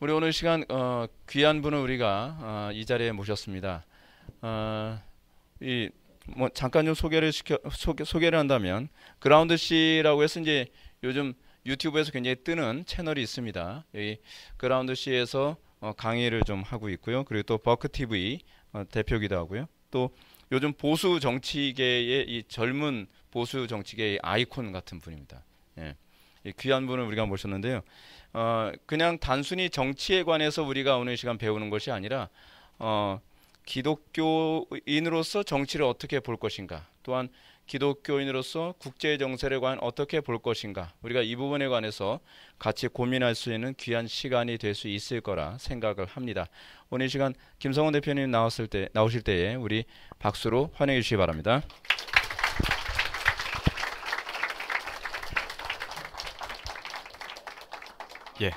우리 오늘 시간 귀한 분을 우리가 이 자리에 모셨습니다. 이 뭐 잠깐 좀 소개를 한다면 그라운드 C라고 해서 이제 요즘 유튜브에서 굉장히 뜨는 채널이 있습니다. 이 그라운드 C에서 강의를 좀 하고 있고요. 그리고 또 버크 TV 대표기도 하고요. 또 요즘 보수 정치계의 이 젊은 보수 정치계의 아이콘 같은 분입니다. 예. 이 귀한 분을 우리가 모셨는데요. 그냥 단순히 정치에 관해서 우리가 오늘 시간 배우는 것이 아니라 기독교인으로서 정치를 어떻게 볼 것인가, 또한 기독교인으로서 국제 정세를 과연 어떻게 볼 것인가, 우리가 이 부분에 관해서 같이 고민할 수 있는 귀한 시간이 될 수 있을 거라 생각을 합니다. 오늘 이 시간 김성원 대표님 나오실 때에 우리 박수로 환영해 주시기 바랍니다. 예.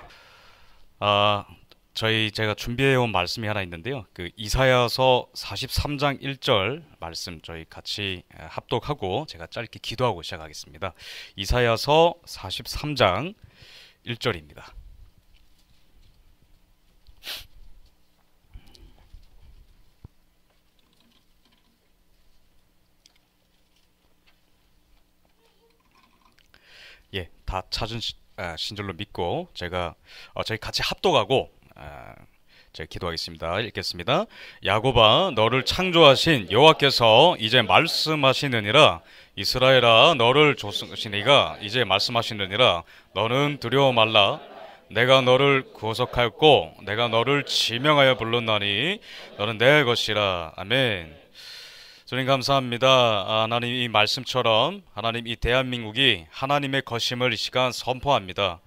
제가 준비해 온 말씀이 하나 있는데요. 그 이사야서 43장 1절 말씀 저희 같이 합독하고 제가 짧게 기도하고 시작하겠습니다. 이사야서 43장 1절입니다. 예, 다 찾은 신절로 믿고 제가 저희 같이 합독하고 제가 기도하겠습니다. 읽겠습니다. 야곱아, 너를 창조하신 여호와께서 이제 말씀하시느니라. 이스라엘아, 너를 조성하시니가 이제 말씀하시느니라. 너는 두려워 말라. 내가 너를 구속하였고 내가 너를 지명하여 불렀나니 너는 내 것이라. 아멘. 주님 감사합니다. 하나님, 이 말씀처럼 하나님, 이 대한민국이 하나님의 것임을 이 시간 선포합니다.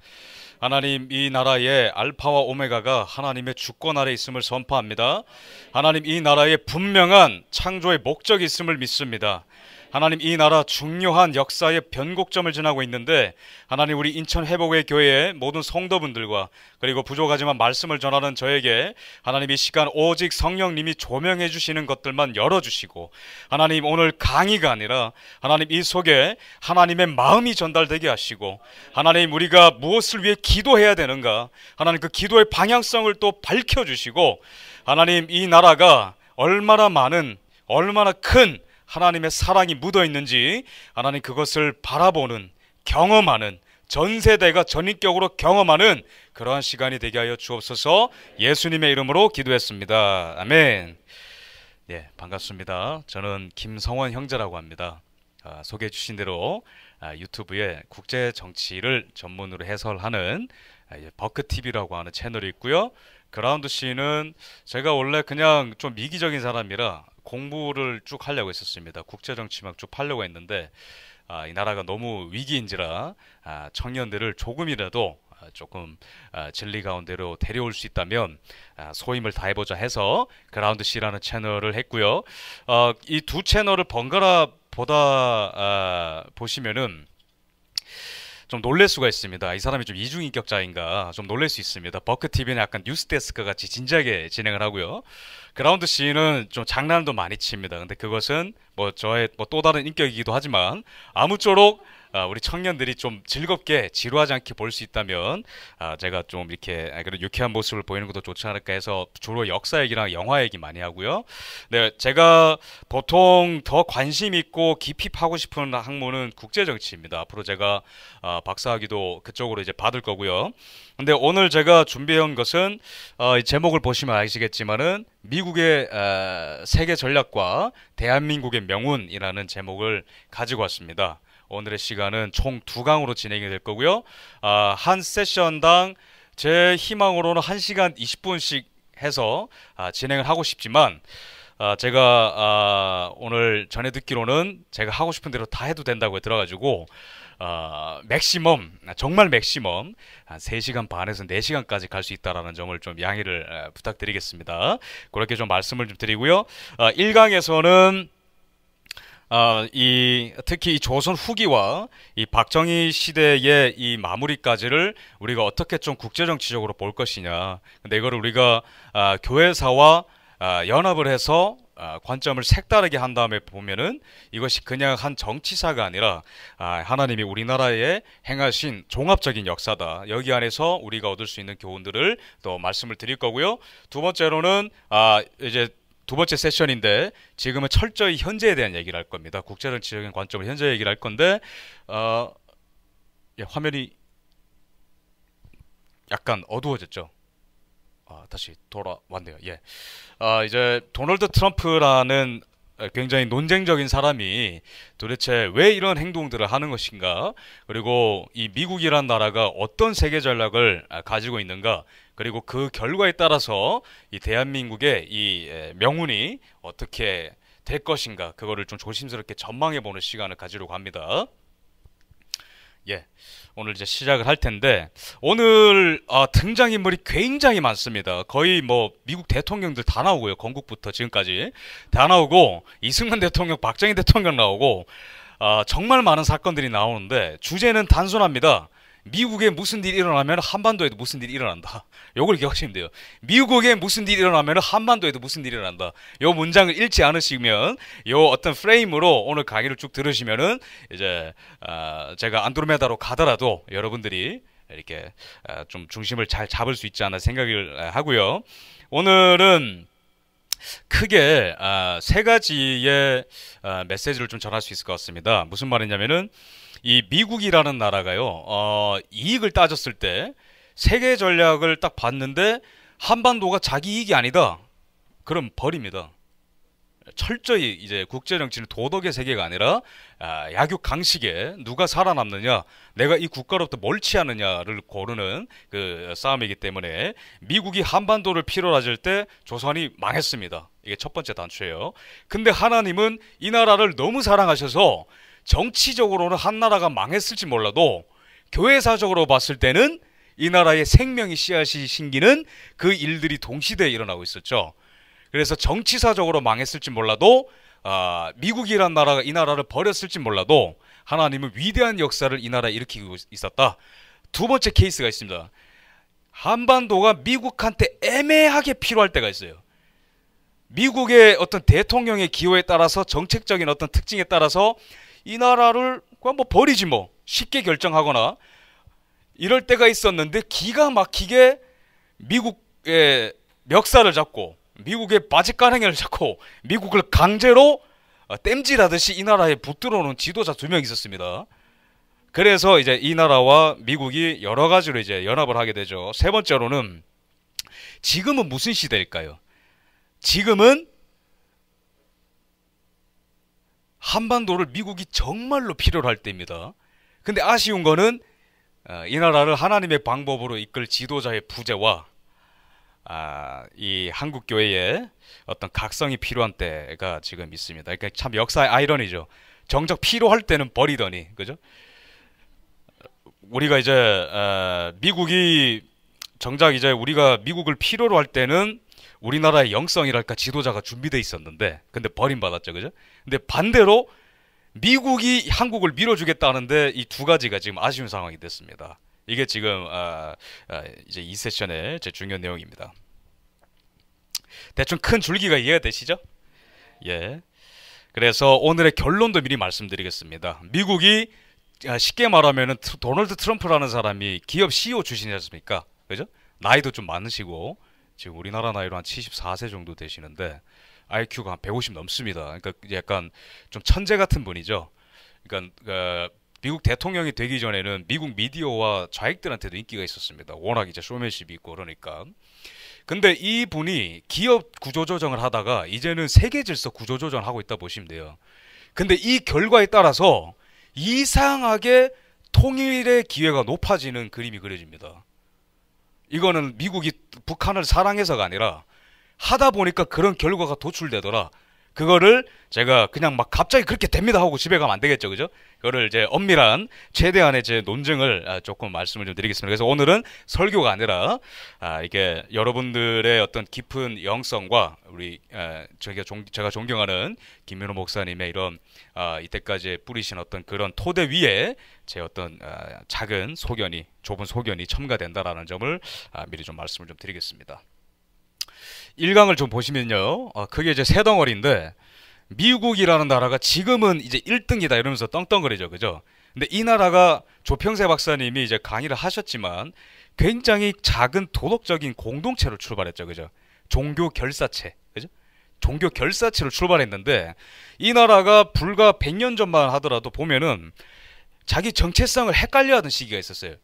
하나님, 이 나라의 알파와 오메가가 하나님의 주권 아래 있음을 선포합니다. 하나님, 이 나라에 분명한 창조의 목적이 있음을 믿습니다. 하나님, 이 나라 중요한 역사의 변곡점을 지나고 있는데 하나님, 우리 인천 회복의 교회의 모든 성도분들과 그리고 부족하지만 말씀을 전하는 저에게 하나님, 이 시간 오직 성령님이 조명해 주시는 것들만 열어주시고 하나님, 오늘 강의가 아니라 하나님, 이 속에 하나님의 마음이 전달되게 하시고 하나님, 우리가 무엇을 위해 기도해야 되는가, 하나님, 그 기도의 방향성을 또 밝혀주시고 하나님, 이 나라가 얼마나 큰 하나님의 사랑이 묻어 있는지 하나님, 그것을 바라보는, 경험하는, 전 세대가 전인격으로 경험하는 그러한 시간이 되게 하여 주옵소서. 예수님의 이름으로 기도했습니다. 아멘. 예, 반갑습니다. 저는 김성원 형제라고 합니다. 소개해 주신 대로 유튜브에 국제 정치를 전문으로 해설하는 버크TV라고 하는 채널이 있고요. 그라운드 C는 제가 원래 그냥 좀 미기적인 사람이라 공부를 쭉 하려고 했었습니다. 국제정치만 쭉 하려고 했는데 이 나라가 너무 위기인지라 청년들을 조금이라도 조금 진리 가운데로 데려올 수 있다면 소임을 다해보자 해서 그라운드 C라는 채널을 했고요. 이 두 채널을 번갈아 보다 보시면은 좀 놀랄 수가 있습니다. 이 사람이 좀 이중인격자인가 좀 놀랄 수 있습니다. 버크TV는 약간 뉴스데스크 같이 진지하게 진행을 하고요. 그라운드 C는 좀 장난도 많이 칩니다. 근데 그것은 뭐 저의 또 다른 인격이기도 하지만 아무쪼록 우리 청년들이 좀 즐겁게 지루하지 않게 볼 수 있다면 제가 좀 이렇게 그런 유쾌한 모습을 보이는 것도 좋지 않을까 해서 주로 역사 얘기랑 영화 얘기 많이 하고요. 네, 제가 보통 더 관심 있고 깊이 파고 싶은 학문은 국제정치입니다. 앞으로 제가 박사학위도 그쪽으로 이제 받을 거고요. 근데 오늘 제가 준비한 것은 이 제목을 보시면 아시겠지만은 미국의 세계 전략과 대한민국의 명운이라는 제목을 가지고 왔습니다. 오늘의 시간은 총 2강으로 진행이 될 거고요. 한 세션당 제 희망으로는 1시간 20분씩 해서 진행을 하고 싶지만 제가 오늘 전해 듣기로는 제가 하고 싶은 대로 다 해도 된다고 들어가지고 정말 맥시멈 한 3시간 반에서 4시간까지 갈 수 있다라는 점을 좀 양해를 부탁드리겠습니다. 그렇게 좀 말씀을 좀 드리고요. 1강에서는 특히 이 조선 후기와 이 박정희 시대의 이 마무리까지를 우리가 어떻게 좀 국제정치적으로 볼 것이냐. 근데 이거를 우리가 교회사와 연합을 해서 관점을 색다르게 한 다음에 보면은 이것이 그냥 한 정치사가 아니라 하나님이 우리나라에 행하신 종합적인 역사다. 여기 안에서 우리가 얻을 수 있는 교훈들을 또 말씀을 드릴 거고요. 두 번째로는 이제 두 번째 세션인데 지금은 철저히 현재에 대한 얘기를 할 겁니다. 국제정치적인 관점으로 현재 얘기를 할 건데 예, 화면이 약간 어두워졌죠. 다시 돌아왔네요. 예. 이제 도널드 트럼프라는 굉장히 논쟁적인 사람이 도대체 왜 이런 행동들을 하는 것인가, 그리고 이 미국이란 나라가 어떤 세계 전략을 가지고 있는가, 그리고 그 결과에 따라서 이 대한민국의 이 명운이 어떻게 될 것인가, 그거를 좀 조심스럽게 전망해 보는 시간을 가지려고 합니다. 예, 오늘 이제 시작을 할 텐데 오늘 등장인물이 굉장히 많습니다. 거의 뭐 미국 대통령들 다 나오고요. 건국부터 지금까지 다 나오고 이승만 대통령, 박정희 대통령 나오고 정말 많은 사건들이 나오는데 주제는 단순합니다. 미국에 무슨 일이 일어나면 한반도에도 무슨 일이 일어난다. 요걸 기억하시면 돼요. 미국에 무슨 일이 일어나면 한반도에도 무슨 일이 일어난다. 요 문장을 잃지 않으시면 요 어떤 프레임으로 오늘 강의를 쭉 들으시면은 이제 제가 안드로메다로 가더라도 여러분들이 이렇게 좀 중심을 잘 잡을 수 있지 않나 생각을 하고요. 오늘은 크게 세 가지의 메시지를 좀 전할 수 있을 것 같습니다. 무슨 말이냐면은 이 미국이라는 나라가요, 이익을 따졌을 때 세계 전략을 딱 봤는데 한반도가 자기 이익이 아니다. 그럼 버립니다. 철저히 이제 국제 정치는 도덕의 세계가 아니라 약육 강식에 누가 살아남느냐, 내가 이 국가로부터 뭘 취하느냐를 고르는 그 싸움이기 때문에 미국이 한반도를 필요로 하실 때 조선이 망했습니다. 이게 첫 번째 단추예요. 근데 하나님은 이 나라를 너무 사랑하셔서 정치적으로는 한 나라가 망했을지 몰라도 교회사적으로 봤을 때는 이 나라의 생명이 씨앗이 심기는 그 일들이 동시대에 일어나고 있었죠. 그래서 정치사적으로 망했을지 몰라도 미국이란 나라가 이 나라를 버렸을지 몰라도 하나님은 위대한 역사를 이 나라에 일으키고 있었다. 두 번째 케이스가 있습니다. 한반도가 미국한테 애매하게 필요할 때가 있어요. 미국의 어떤 대통령의 기호에 따라서, 정책적인 어떤 특징에 따라서 이 나라를 그냥 뭐 버리지 뭐, 쉽게 결정하거나 이럴 때가 있었는데 기가 막히게 미국의 멱살을 잡고 미국의 바짓가랑이를 잡고 미국을 강제로 땜질하듯이 이 나라에 붙들어놓은 지도자 두 명 있었습니다. 그래서 이제 이 나라와 미국이 여러 가지로 이제 연합을 하게 되죠. 세 번째로는 지금은 무슨 시대일까요? 지금은 한반도를 미국이 정말로 필요로 할 때입니다. 근데 아쉬운 거는 이 나라를 하나님의 방법으로 이끌 지도자의 부재와 이 한국교회의 어떤 각성이 필요한 때가 지금 있습니다. 그러니까 참 역사의 아이러니죠. 정작 필요할 때는 버리더니, 그죠? 우리가 이제 미국이 정작 이제 우리가 미국을 필요로 할 때는 우리나라의 영성이랄까 지도자가 준비돼 있었는데 근데 버림받았죠, 그죠? 근데 반대로 미국이 한국을 밀어주겠다는데 이 두 가지가 지금 아쉬운 상황이 됐습니다. 이게 지금 이제 이 세션의 제 중요한 내용입니다. 대충 큰 줄기가 이해가 되시죠? 예. 그래서 오늘의 결론도 미리 말씀드리겠습니다. 미국이 쉽게 말하면은 도널드 트럼프라는 사람이 기업 CEO 출신이지 않습니까? 그죠? 나이도 좀 많으시고 지금 우리나라 나이로 한 74세 정도 되시는데 IQ가 한 150 넘습니다. 그러니까 약간 좀 천재 같은 분이죠. 그러니까 미국 대통령이 되기 전에는 미국 미디어와 좌익들한테도 인기가 있었습니다. 워낙 이제 쇼맨십이 있고 그러니까. 근데 이 분이 기업 구조조정을 하다가 이제는 세계 질서 구조조정을 하고 있다 보시면 돼요. 근데 이 결과에 따라서 이상하게 통일의 기회가 높아지는 그림이 그려집니다. 이거는 미국이 북한을 사랑해서가 아니라 하다 보니까 그런 결과가 도출되더라. 그거를 제가 그냥 막 갑자기 그렇게 됩니다 하고 집에 가면 안 되겠죠, 그죠? 그거를 이제 엄밀한 최대한의 제 논증을 조금 말씀을 좀 드리겠습니다. 그래서 오늘은 설교가 아니라 이게 여러분들의 어떤 깊은 영성과 우리 제가 존경하는 김민호 목사님의 이런 이때까지 뿌리신 어떤 그런 토대 위에 제 어떤 작은 소견이, 좁은 소견이 첨가된다라는 점을 미리 좀 말씀을 좀 드리겠습니다. 일강을 좀 보시면요. 그게 이제 세 덩어리인데 미국이라는 나라가 지금은 이제 1등이다 이러면서 떵떵거리죠. 그죠? 근데 이 나라가 조평세 박사님이 이제 강의를 하셨지만 굉장히 작은 도덕적인 공동체로 출발했죠. 그죠? 종교 결사체. 그죠? 종교 결사체로 출발했는데 이 나라가 불과 100년 전만 하더라도 보면은 자기 정체성을 헷갈려하던 시기가 있었어요.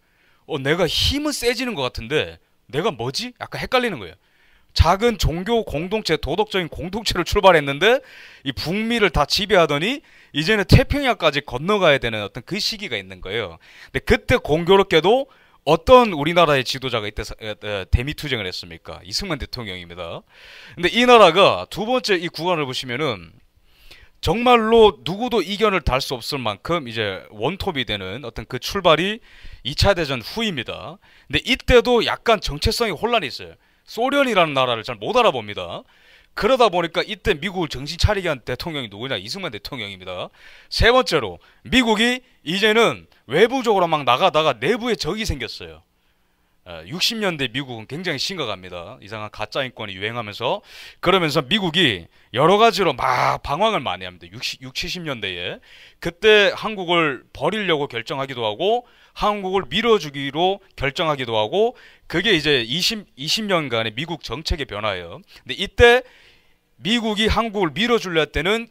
내가 힘은 세지는 것 같은데 내가 뭐지? 약간 헷갈리는 거예요. 작은 종교 공동체, 도덕적인 공동체를 출발했는데 이 북미를 다 지배하더니 이제는 태평양까지 건너가야 되는 어떤 그 시기가 있는 거예요. 근데 그때 공교롭게도 어떤 우리나라의 지도자가 이때 대미투쟁을 했습니까? 이승만 대통령입니다. 근데 이 나라가 두 번째 이 구간을 보시면은 정말로 누구도 이견을 달 수 없을 만큼 이제 원톱이 되는 어떤 그 출발이 2차 대전 후입니다. 근데 이때도 약간 정체성이 혼란이 있어요. 소련이라는 나라를 잘 못 알아봅니다. 그러다 보니까 이때 미국을 정신 차리게 한 대통령이 누구냐? 이승만 대통령입니다. 세 번째로 미국이 이제는 외부적으로 막 나가다가 내부에 적이 생겼어요. 60년대 미국은 굉장히 심각합니다. 이상한 가짜 인권이 유행하면서 그러면서 미국이 여러 가지로 막 방황을 많이 합니다. 70년대에 그때 한국을 버리려고 결정하기도 하고 한국을 밀어주기로 결정하기도 하고 그게 이제 20년간의 미국 정책의 변화예요. 근데 이때 미국이 한국을 밀어주려 할 때는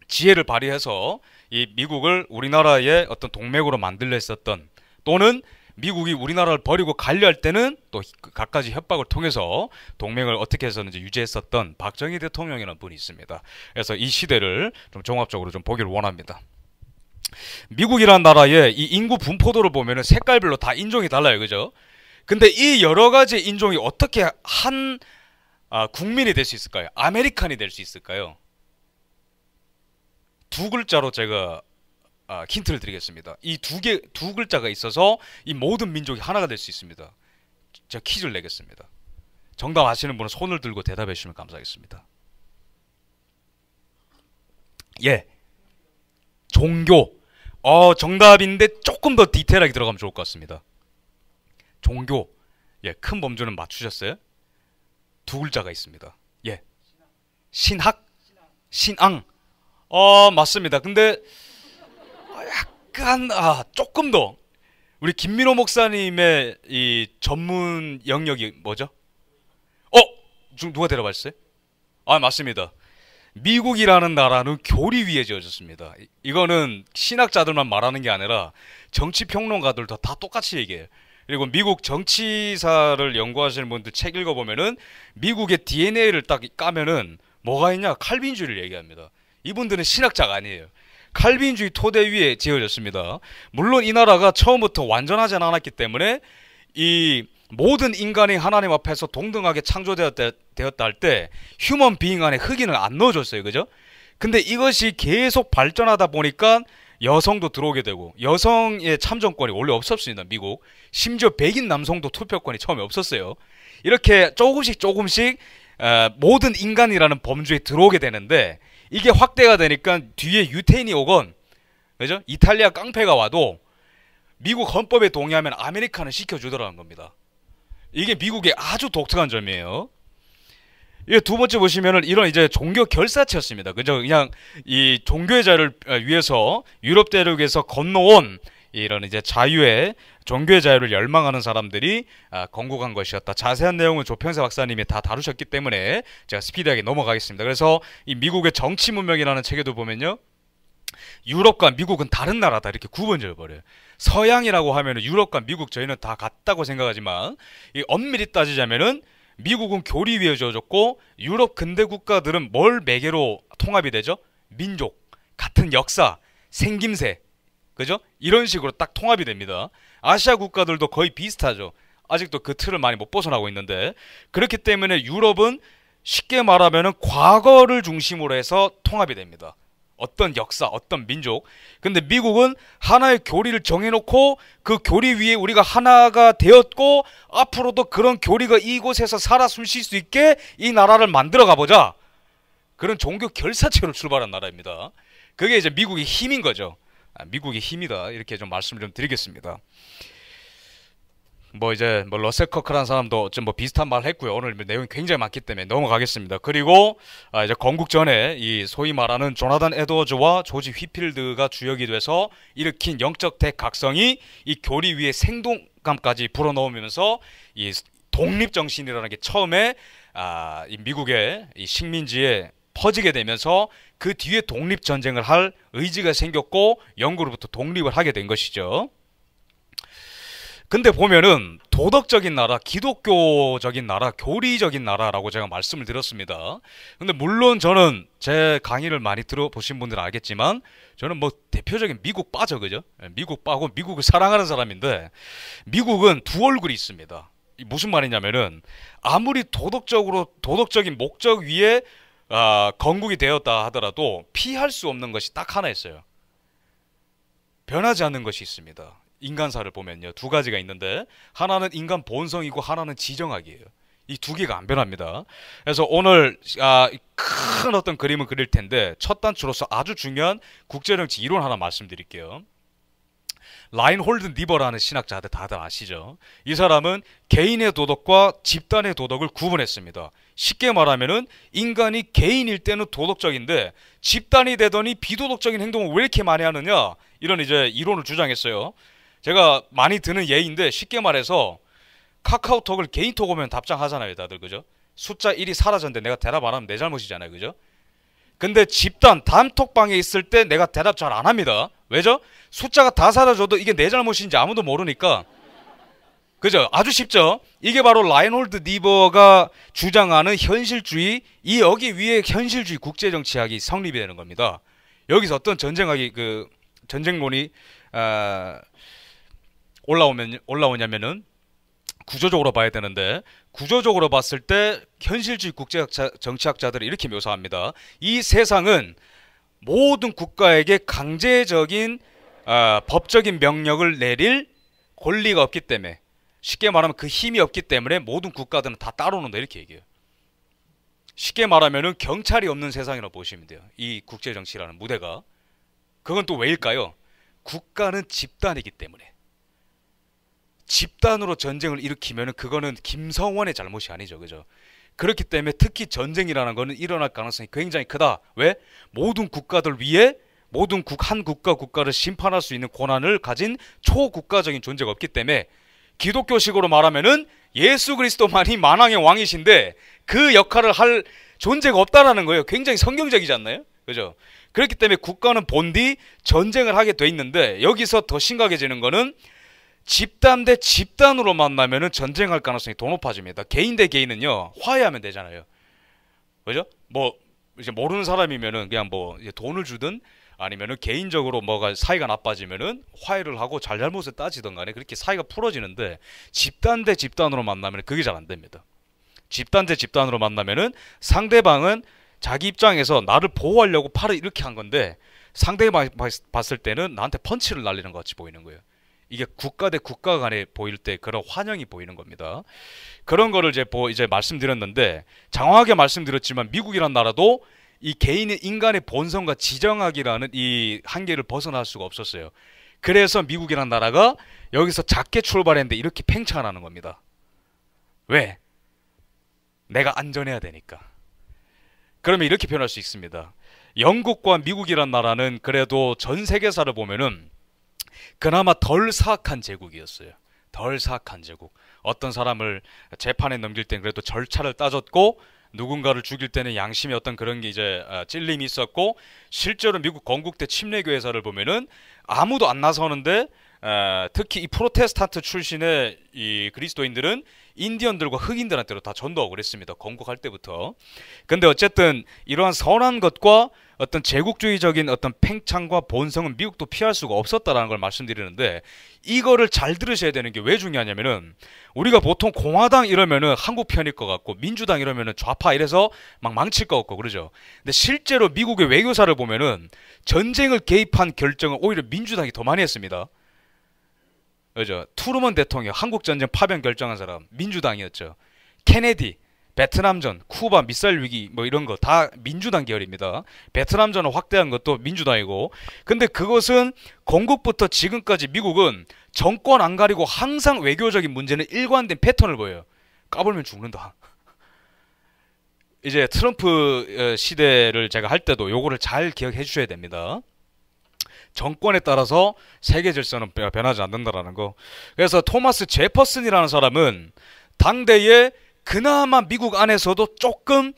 지혜를 발휘해서 이 미국을 우리나라의 어떤 동맹으로 만들려 했었던 또는 미국이 우리나라를 버리고 가려 할 때는 또 갖가지 협박을 통해서 동맹을 어떻게 해서는지 유지했었던 박정희 대통령이라는 분이 있습니다. 그래서 이 시대를 좀 종합적으로 좀 보기를 원합니다. 미국이라는 나라의 이 인구 분포도를 보면은 색깔별로 다 인종이 달라요. 그죠? 근데 이 여러 가지 인종이 어떻게 한 국민이 될 수 있을까요? 아메리칸이 될 수 있을까요? 두 글자로 제가 힌트를 드리겠습니다. 이 두 글자가 있어서 이 모든 민족이 하나가 될 수 있습니다. 제가 퀴즈를 내겠습니다. 정답 아시는 분은 손을 들고 대답해 주시면 감사하겠습니다. 예. 종교. 정답인데 조금 더 디테일하게 들어가면 좋을 것 같습니다. 종교. 예, 큰 범주는 맞추셨어요? 두 글자가 있습니다. 예. 신학? 신앙. 맞습니다. 근데 약간 조금 더 우리 김민호 목사님의 이 전문 영역이 뭐죠? 누가 대답하셨어요? 맞습니다. 미국이라는 나라는 교리 위에 지어졌습니다. 이거는 신학자들만 말하는 게 아니라 정치평론가들도 다 똑같이 얘기해요. 그리고 미국 정치사를 연구하시는 분들 책 읽어보면은 미국의 DNA를 딱 까면은 뭐가 있냐? 칼빈주의를 얘기합니다. 이분들은 신학자가 아니에요. 칼빈주의 토대 위에 지어졌습니다. 물론 이 나라가 처음부터 완전하지 않았기 때문에 이 모든 인간이 하나님 앞에서 동등하게 창조되었다 할 때 휴먼 비잉 안에 흑인을 안 넣어줬어요. 그죠? 근데 이것이 계속 발전하다 보니까 여성도 들어오게 되고 여성의 참정권이 원래 없었습니다. 미국. 심지어 백인 남성도 투표권이 처음에 없었어요. 이렇게 조금씩 모든 인간이라는 범주에 들어오게 되는데 이게 확대가 되니까 뒤에 유태인이 오건 그죠? 이탈리아 깡패가 와도 미국 헌법에 동의하면 아메리칸을 시켜주더라는 겁니다. 이게 미국의 아주 독특한 점이에요. 이게 두 번째 보시면은 이런 이제 종교 결사체였습니다. 그죠? 그냥 이 종교의 자유를 위해서 유럽 대륙에서 건너온 이런 이제 자유의 종교의 자유를 열망하는 사람들이 건국한 것이었다. 자세한 내용은 조평세 박사님이 다 다루셨기 때문에 제가 스피디하게 넘어가겠습니다. 그래서 이 미국의 정치 문명이라는 책에도 보면요. 유럽과 미국은 다른 나라다 이렇게 구분지어 버려요. 서양이라고 하면은 유럽과 미국 저희는 다 같다고 생각하지만 이 엄밀히 따지자면은 미국은 교리 위에 지어졌고 유럽 근대 국가들은 뭘 매개로 통합이 되죠? 민족, 같은 역사, 생김새, 그죠? 이런 식으로 딱 통합이 됩니다. 아시아 국가들도 거의 비슷하죠. 아직도 그 틀을 많이 못 벗어나고 있는데 그렇기 때문에 유럽은 쉽게 말하면은 과거를 중심으로 해서 통합이 됩니다. 어떤 역사, 어떤 민족. 근데 미국은 하나의 교리를 정해놓고 그 교리 위에 우리가 하나가 되었고 앞으로도 그런 교리가 이곳에서 살아 숨쉴 수 있게 이 나라를 만들어 가보자. 그런 종교 결사체로 출발한 나라입니다. 그게 이제 미국의 힘인 거죠. 미국의 힘이다. 이렇게 좀 말씀을 좀 드리겠습니다. 뭐 이제 뭐 러셀 커크라는 사람도 좀 뭐 비슷한 말 했고요. 오늘 내용이 굉장히 많기 때문에 넘어가겠습니다. 그리고 이제 건국 전에 이 소위 말하는 조나단 에드워즈와 조지 휘필드가 주역이 돼서 일으킨 영적 대각성이 이 교리 위에 생동감까지 불어넣으면서 이 독립 정신이라는 게 처음에 이 미국의 이 식민지에 퍼지게 되면서 그 뒤에 독립 전쟁을 할 의지가 생겼고 영국으로부터 독립을 하게 된 것이죠. 근데 보면은 도덕적인 나라, 기독교적인 나라, 교리적인 나라라고 제가 말씀을 드렸습니다. 근데 물론 저는 제 강의를 많이 들어보신 분들은 알겠지만 저는 뭐 대표적인 미국 빠져, 그죠? 미국 빠고 미국을 사랑하는 사람인데 미국은 두 얼굴이 있습니다. 무슨 말이냐면은 아무리 도덕적인 목적 위에 건국이 되었다 하더라도 피할 수 없는 것이 딱 하나 있어요. 변하지 않는 것이 있습니다. 인간사를 보면요, 두 가지가 있는데 하나는 인간 본성이고 하나는 지정학이에요. 이 두 개가 안 변합니다. 그래서 오늘 큰 어떤 그림을 그릴 텐데 첫 단추로서 아주 중요한 국제정치 이론 하나 말씀드릴게요. 라인홀드 니버라는 신학자 다들 아시죠? 이 사람은 개인의 도덕과 집단의 도덕을 구분했습니다. 쉽게 말하면은 인간이 개인일 때는 도덕적인데 집단이 되더니 비도덕적인 행동을 왜 이렇게 많이 하느냐, 이런 이제 이론을 주장했어요. 제가 많이 드는 예인데 쉽게 말해서 카카오톡을 개인톡 오면 답장하잖아요, 다들, 그죠? 숫자 1이 사라졌는데 내가 대답 안 하면 내 잘못이잖아요, 그죠? 근데 집단 단톡방에 있을 때 내가 대답 잘 안 합니다. 왜죠? 숫자가 다 사라져도 이게 내 잘못인지 아무도 모르니까. 그죠? 아주 쉽죠? 이게 바로 라인홀드 니버가 주장하는 현실주의, 이 여기 위에 현실주의 국제정치학이 성립이 되는 겁니다. 여기서 어떤 전쟁론이 올라오냐면은 구조적으로 봐야 되는데, 구조적으로 봤을 때 현실주의 국제정치학자들이 이렇게 묘사합니다. 이 세상은 모든 국가에게 강제적인 법적인 명령을 내릴 권리가 없기 때문에, 쉽게 말하면 그 힘이 없기 때문에 모든 국가들은 다 따로논다, 이렇게 얘기해요. 쉽게 말하면은 경찰이 없는 세상이라고 보시면 돼요. 이 국제정치라는 무대가. 그건 또 왜일까요? 국가는 집단이기 때문에. 집단으로 전쟁을 일으키면 그거는 김성원의 잘못이 아니죠, 그죠? 그렇기 때문에 특히 전쟁이라는 거는 일어날 가능성이 굉장히 크다. 왜? 모든 국가들 위에 한 국가를 심판할 수 있는 권한을 가진 초국가적인 존재가 없기 때문에, 기독교식으로 말하면은 예수 그리스도만이 만왕의 왕이신데 그 역할을 할 존재가 없다라는 거예요. 굉장히 성경적이지 않나요? 그죠? 그렇기 때문에 국가는 본디 전쟁을 하게 돼 있는데, 여기서 더 심각해지는 거는 집단 대 집단으로 만나면은 전쟁할 가능성이 더 높아집니다. 개인 대 개인은요, 화해하면 되잖아요. 그죠? 뭐 이제 모르는 사람이면은 그냥 뭐 이제 돈을 주든 아니면은 개인적으로 뭐가 사이가 나빠지면은 화해를 하고 잘잘못을 따지든 간에 그렇게 사이가 풀어지는데, 집단 대 집단으로 만나면 그게 잘 안 됩니다. 집단 대 집단으로 만나면은 상대방은 자기 입장에서 나를 보호하려고 팔을 이렇게 한 건데, 상대방이 봤을 때는 나한테 펀치를 날리는 것 같이 보이는 거예요. 이게 국가 대 국가 간에 보일 때 그런 환영이 보이는 겁니다. 그런 거를 이제 말씀드렸는데, 장황하게 말씀드렸지만 미국이란 나라도 이 개인의 인간의 본성과 지정학이라는 이 한계를 벗어날 수가 없었어요. 그래서 미국이란 나라가 여기서 작게 출발했는데 이렇게 팽창하는 겁니다. 왜? 내가 안전해야 되니까. 그러면 이렇게 표현할 수 있습니다. 영국과 미국이란 나라는 그래도 전 세계사를 보면은 그나마 덜 사악한 제국이었어요. 덜 사악한 제국. 어떤 사람을 재판에 넘길 땐 그래도 절차를 따졌고, 누군가를 죽일 때는 양심의 어떤 그런 게 이제 찔림이 있었고, 실제로 미국 건국대 침례교회사를 보면은 아무도 안 나서는데 특히 이 프로테스탄트 출신의 이 그리스도인들은 인디언들과 흑인들한테로 다 전도하고 그랬습니다. 건국할 때부터. 근데 어쨌든 이러한 선한 것과 어떤 제국주의적인 어떤 팽창과 본성은 미국도 피할 수가 없었다라는 걸 말씀드리는데, 이거를 잘 들으셔야 되는 게 왜 중요하냐면은, 우리가 보통 공화당 이러면은 한국 편일 것 같고 민주당 이러면은 좌파 이래서 막 망칠 것 같고 그러죠. 근데 실제로 미국의 외교사를 보면은 전쟁을 개입한 결정을 오히려 민주당이 더 많이 했습니다. 그죠? 트루먼 대통령 한국 전쟁 파병 결정한 사람 민주당이었죠. 케네디 베트남전, 쿠바 미사일 위기 뭐 이런 거 다 민주당 계열입니다. 베트남전을 확대한 것도 민주당이고. 근데 그것은 건국부터 지금까지 미국은 정권 안 가리고 항상 외교적인 문제는 일관된 패턴을 보여요. 까불면 죽는다. 이제 트럼프 시대를 제가 할 때도 요거를 잘 기억해 주셔야 됩니다. 정권에 따라서 세계 질서는 변하지 않는다라는 거. 그래서 토마스 제퍼슨이라는 사람은 당대에 그나마 미국 안에서도 조금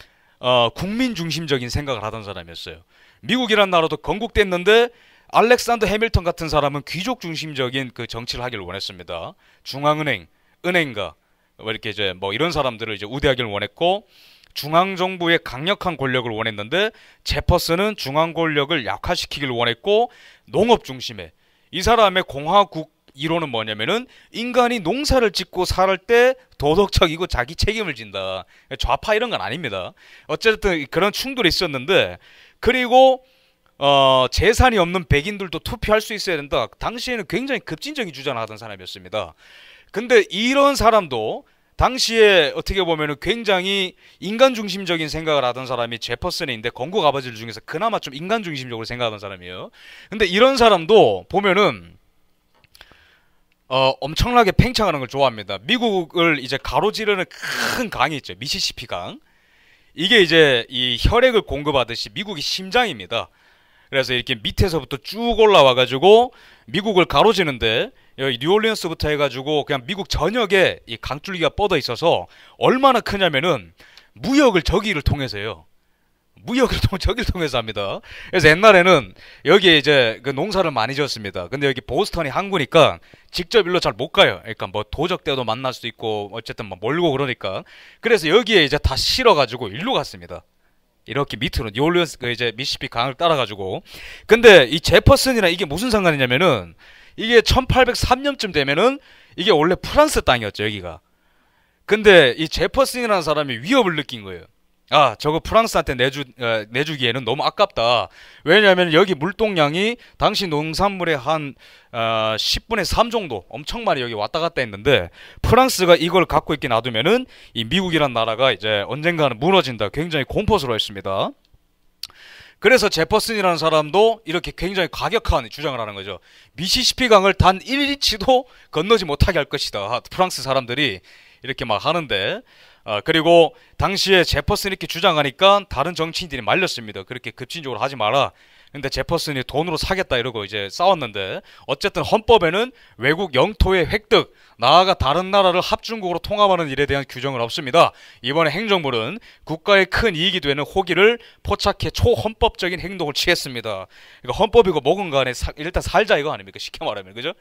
국민 중심적인 생각을 하던 사람이었어요. 미국이란 나라도 건국됐는데 알렉산더 해밀턴 같은 사람은 귀족 중심적인 그 정치를 하기를 원했습니다. 중앙은행, 은행가 이렇게 이제 뭐 이런 사람들을 이제 우대하기를 원했고, 중앙 정부의 강력한 권력을 원했는데 제퍼슨은 중앙 권력을 약화시키기를 원했고 농업 중심에, 이 사람의 공화국 이론은 뭐냐면은 인간이 농사를 짓고 살 때 도덕적이고 자기 책임을 진다. 좌파 이런 건 아닙니다. 어쨌든 그런 충돌이 있었는데, 그리고 재산이 없는 백인들도 투표할 수 있어야 된다. 당시에는 굉장히 급진적인 주장을 하던 사람이었습니다. 근데 이런 사람도 당시에 어떻게 보면은 굉장히 인간 중심적인 생각을 하던 사람이 제퍼슨인데, 건국 아버지들 중에서 그나마 좀 인간 중심적으로 생각하던 사람이에요. 근데 이런 사람도 보면은 엄청나게 팽창하는 걸 좋아합니다. 미국을 이제 가로지르는 큰 강이 있죠. 미시시피 강. 이게 이제 이 혈액을 공급하듯이 미국이 심장입니다. 그래서 이렇게 밑에서부터 쭉 올라와가지고 미국을 가로지는데, 여기 뉴올리언스부터 해가지고 그냥 미국 전역에 이 강줄기가 뻗어 있어서 얼마나 크냐면은 무역을 저기를 통해서요. 저기를 통해서 합니다. 그래서 옛날에는 여기에 이제 그 농사를 많이 지었습니다. 근데 여기 보스턴이 항구니까 직접 일로 잘 못 가요. 그러니까 뭐 도적대도 만날 수도 있고 어쨌든 뭐 멀고 그러니까. 그래서 여기에 이제 다 실어가지고 일로 갔습니다. 이렇게 밑으로 뉴올리언스 그 이제 미시시피 강을 따라가지고. 근데 이 제퍼슨이랑 이게 무슨 상관이냐면은, 이게 1803년쯤 되면은 이게 원래 프랑스 땅이었죠, 여기가. 근데 이 제퍼슨이라는 사람이 위협을 느낀 거예요. 아, 저거 프랑스한테 내주기에는 너무 아깝다. 왜냐하면 여기 물동량이 당시 농산물의 한 10분의 3 정도 엄청 많이 여기 왔다 갔다 했는데, 프랑스가 이걸 갖고 있게 놔두면은 이 미국이란 나라가 이제 언젠가는 무너진다. 굉장히 공포스러워했습니다. 그래서 제퍼슨이라는 사람도 이렇게 굉장히 과격한 주장을 하는 거죠. 미시시피 강을 단 1리치도 건너지 못하게 할 것이다. 프랑스 사람들이 이렇게 막 하는데, 그리고 당시에 제퍼슨이 이렇게 주장하니까 다른 정치인들이 말렸습니다. 그렇게 급진적으로 하지 마라. 근데 제퍼슨이 돈으로 사겠다 이러고 이제 싸웠는데, 어쨌든 헌법에는 외국 영토의 획득, 나아가 다른 나라를 합중국으로 통합하는 일에 대한 규정은 없습니다. 이번에 행정부는 국가의 큰 이익이 되는 호기를 포착해 초헌법적인 행동을 취했습니다. 그러니까 헌법이고 뭐건 간에 일단 살자 이거 아닙니까? 쉽게 말하면. 그죠?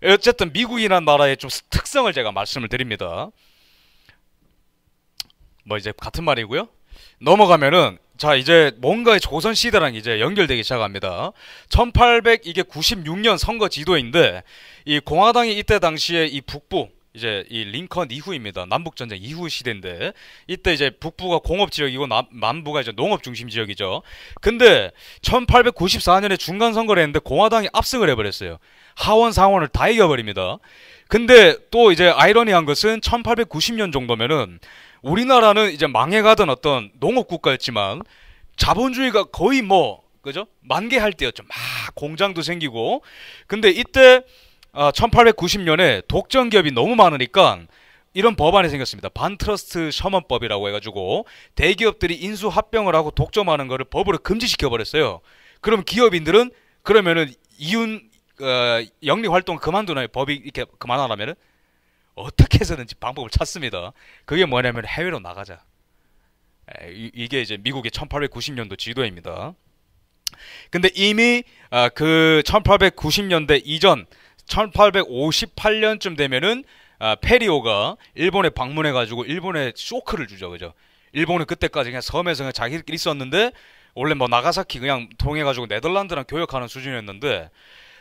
어쨌든 미국이라는 나라의 좀 특성을 제가 말씀을 드립니다. 뭐 이제 같은 말이고요. 넘어가면은 자, 이제 뭔가의 조선 시대랑 이제 연결되기 시작합니다. 1896년 선거 지도인데, 이 공화당이 이때 당시에 이 북부, 이제 이 링컨 이후입니다. 남북 전쟁 이후 시대인데, 이때 이제 북부가 공업 지역이고 남부가 이제 농업 중심 지역이죠. 근데 1894년에 중간 선거를 했는데 공화당이 압승을 해버렸어요. 하원 상원을 다 이겨버립니다. 근데 또 이제 아이러니한 것은 1890년 정도면은 우리나라는 이제 망해가던 어떤 농업 국가였지만 자본주의가 거의 뭐 그죠? 만개할 때였죠. 막 공장도 생기고. 근데 이때 1890년에 독점 기업이 너무 많으니까 이런 법안이 생겼습니다. 반트러스트 셔먼법이라고 해가지고 대기업들이 인수 합병을 하고 독점하는 거를 법으로 금지시켜 버렸어요. 그럼 기업인들은 그러면은 영리 활동 그만두나요? 법이 이렇게 그만하라면은 어떻게 해서든지 방법을 찾습니다. 그게 뭐냐면 해외로 나가자. 이게 이제 미국의 1890년도 지도입니다. 근데 이미 그 1890년대 이전 1858년쯤 되면은 페리오가 일본에 방문해가지고 일본에 쇼크를 주죠, 그죠? 일본은 그때까지 그냥 섬에서 그냥 자기들끼리 있었는데, 원래 뭐 나가사키 그냥 통해가지고 네덜란드랑 교역하는 수준이었는데,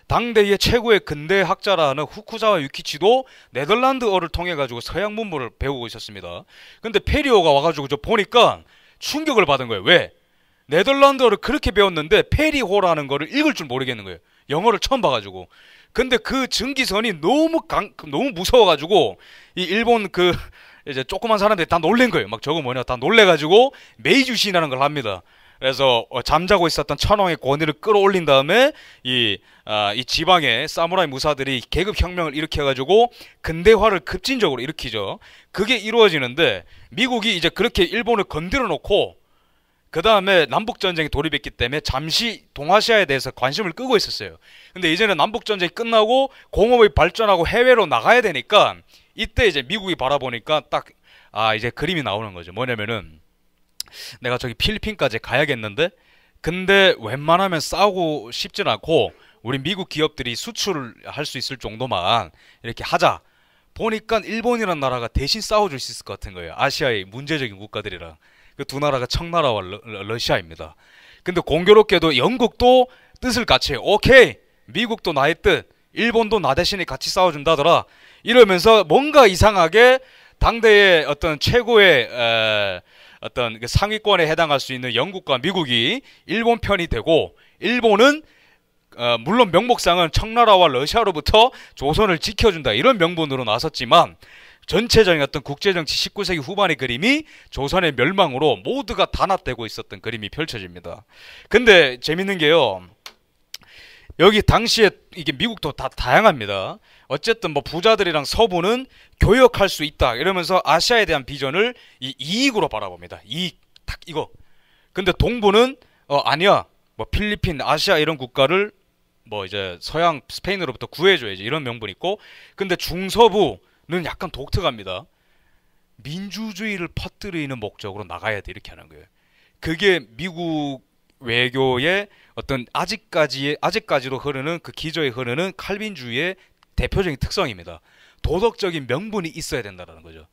당대의 최고의 근대 학자라는 후쿠자와 유키치도 네덜란드어를 통해가지고 서양 문물을 배우고 있었습니다. 근데 페리오가 와가지고 저 보니까 충격을 받은 거예요. 왜? 네덜란드어를 그렇게 배웠는데 페리호라는 거를 읽을 줄 모르겠는 거예요. 영어를 처음 봐가지고. 근데 그 증기선이 너무 무서워가지고 이 일본 그 이제 조그만 사람들이 다 놀란 거예요. 막 저거 뭐냐 다 놀래가지고 메이주시라는 걸 합니다. 그래서 잠자고 있었던 천황의 권위를 끌어올린 다음에 이 지방의 사무라이 무사들이 계급 혁명을 일으켜가지고 근대화를 급진적으로 일으키죠. 그게 이루어지는데 미국이 이제 그렇게 일본을 건드려 놓고 그 다음에 남북전쟁이 돌입했기 때문에 잠시 동아시아에 대해서 관심을 끄고 있었어요. 근데 이제는 남북전쟁이 끝나고 공업이 발전하고 해외로 나가야 되니까 이때 이제 미국이 바라보니까 딱 이제 그림이 나오는 거죠. 뭐냐면은 내가 저기 필리핀까지 가야겠는데 근데 웬만하면 싸우고 싶진 않고 우리 미국 기업들이 수출을 할 수 있을 정도만 이렇게 하자. 보니까 일본이란 나라가 대신 싸워줄 수 있을 것 같은 거예요. 아시아의 문제적인 국가들이랑. 그 두 나라가 청나라와 러시아입니다. 근데 공교롭게도 영국도 뜻을 같이 해요. 오케이, 미국도 나의 뜻, 일본도 나 대신에 같이 싸워준다더라. 이러면서 뭔가 이상하게 당대의 어떤 최고의 어떤 그 상위권에 해당할 수 있는 영국과 미국이 일본 편이 되고, 일본은 물론 명목상은 청나라와 러시아로부터 조선을 지켜준다 이런 명분으로 나섰지만 전체적인 어떤 국제정치 19세기 후반의 그림이 조선의 멸망으로 모두가 단합되고 있었던 그림이 펼쳐집니다. 근데 재밌는 게요, 여기 당시에 이게 미국도 다 다양합니다. 어쨌든 뭐 부자들이랑 서부는 교역할 수 있다 이러면서 아시아에 대한 비전을 이익으로 바라봅니다. 이익, 딱 이거. 근데 동부는 아니야, 뭐 필리핀, 아시아 이런 국가를 뭐 이제 서양 스페인으로부터 구해줘야지 이런 명분이 있고, 근데 중서부는 약간 독특합니다. 민주주의를 퍼뜨리는 목적으로 나가야 돼 이렇게 하는 거예요. 그게 미국 외교의 어떤 아직까지도 흐르는 그 기저에 흐르는 칼빈주의의 대표적인 특성입니다. 도덕적인 명분이 있어야 된다는 거죠.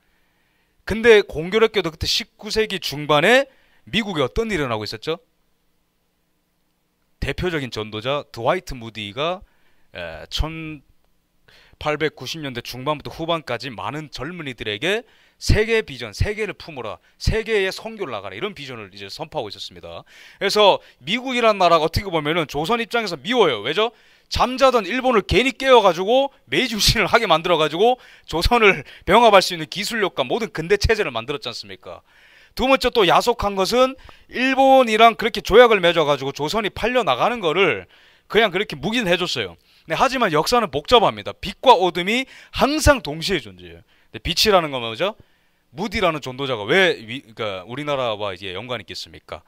근데 공교롭게도 그때 19세기 중반에 미국에 어떤 일이 일어나고 있었죠? 대표적인 전도자 드와이트 무디가 1890년대 중반부터 후반까지 많은 젊은이들에게 세계 비전, 세계를 품어라, 세계의 선교를 나가라 이런 비전을 이제 선포하고 있었습니다. 그래서 미국이란 나라가 어떻게 보면은 조선 입장에서 미워요. 왜죠? 잠자던 일본을 괜히 깨워가지고 메이주신을 하게 만들어가지고 조선을 병합할 수 있는 기술력과 모든 근대 체제를 만들었지 않습니까? 두 번째 또 야속한 것은 일본이랑 그렇게 조약을 맺어가지고 조선이 팔려나가는 거를 그냥 그렇게 묵인해줬어요. 네, 하지만 역사는 복잡합니다. 빛과 어둠이 항상 동시에 존재해요. 근데 빛이라는 건 뭐죠? 무디라는 전도자가 왜 그러니까 우리나라와 이제 연관이 있겠습니까?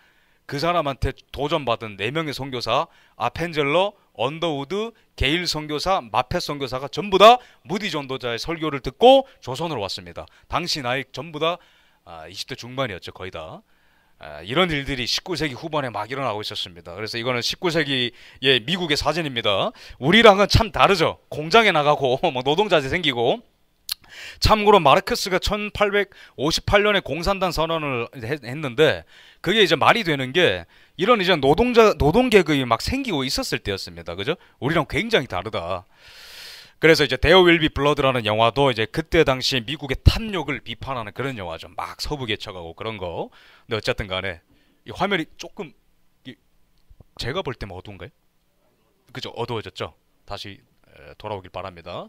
그 사람한테 도전받은 4명의 선교사, 아펜젤러, 언더우드, 게일 선교사, 마펫 선교사가 전부 다 무디 전도자의 설교를 듣고 조선으로 왔습니다. 당시 나이 전부 다 20대 중반이었죠. 거의 다. 이런 일들이 19세기 후반에 막 일어나고 있었습니다. 그래서 이거는 19세기의 미국의 사진입니다. 우리랑은 참 다르죠. 공장에 나가고 뭐 노동자재 생기고. 참고로 마르크스가 1858년에 공산당 선언을 했는데 그게 이제 말이 되는 게 이런 이제 노동계급이 막 생기고 있었을 때였습니다. 그죠? 우리랑 굉장히 다르다. 그래서 이제 There Will Be Blood라는 영화도 이제 그때 당시 미국의 탐욕을 비판하는 그런 영화죠. 막 서부 개척하고 그런 거. 근데 어쨌든 간에 이 화면이 조금 제가 볼 때만 어두운가요? 그죠? 어두워졌죠? 다시 돌아오길 바랍니다.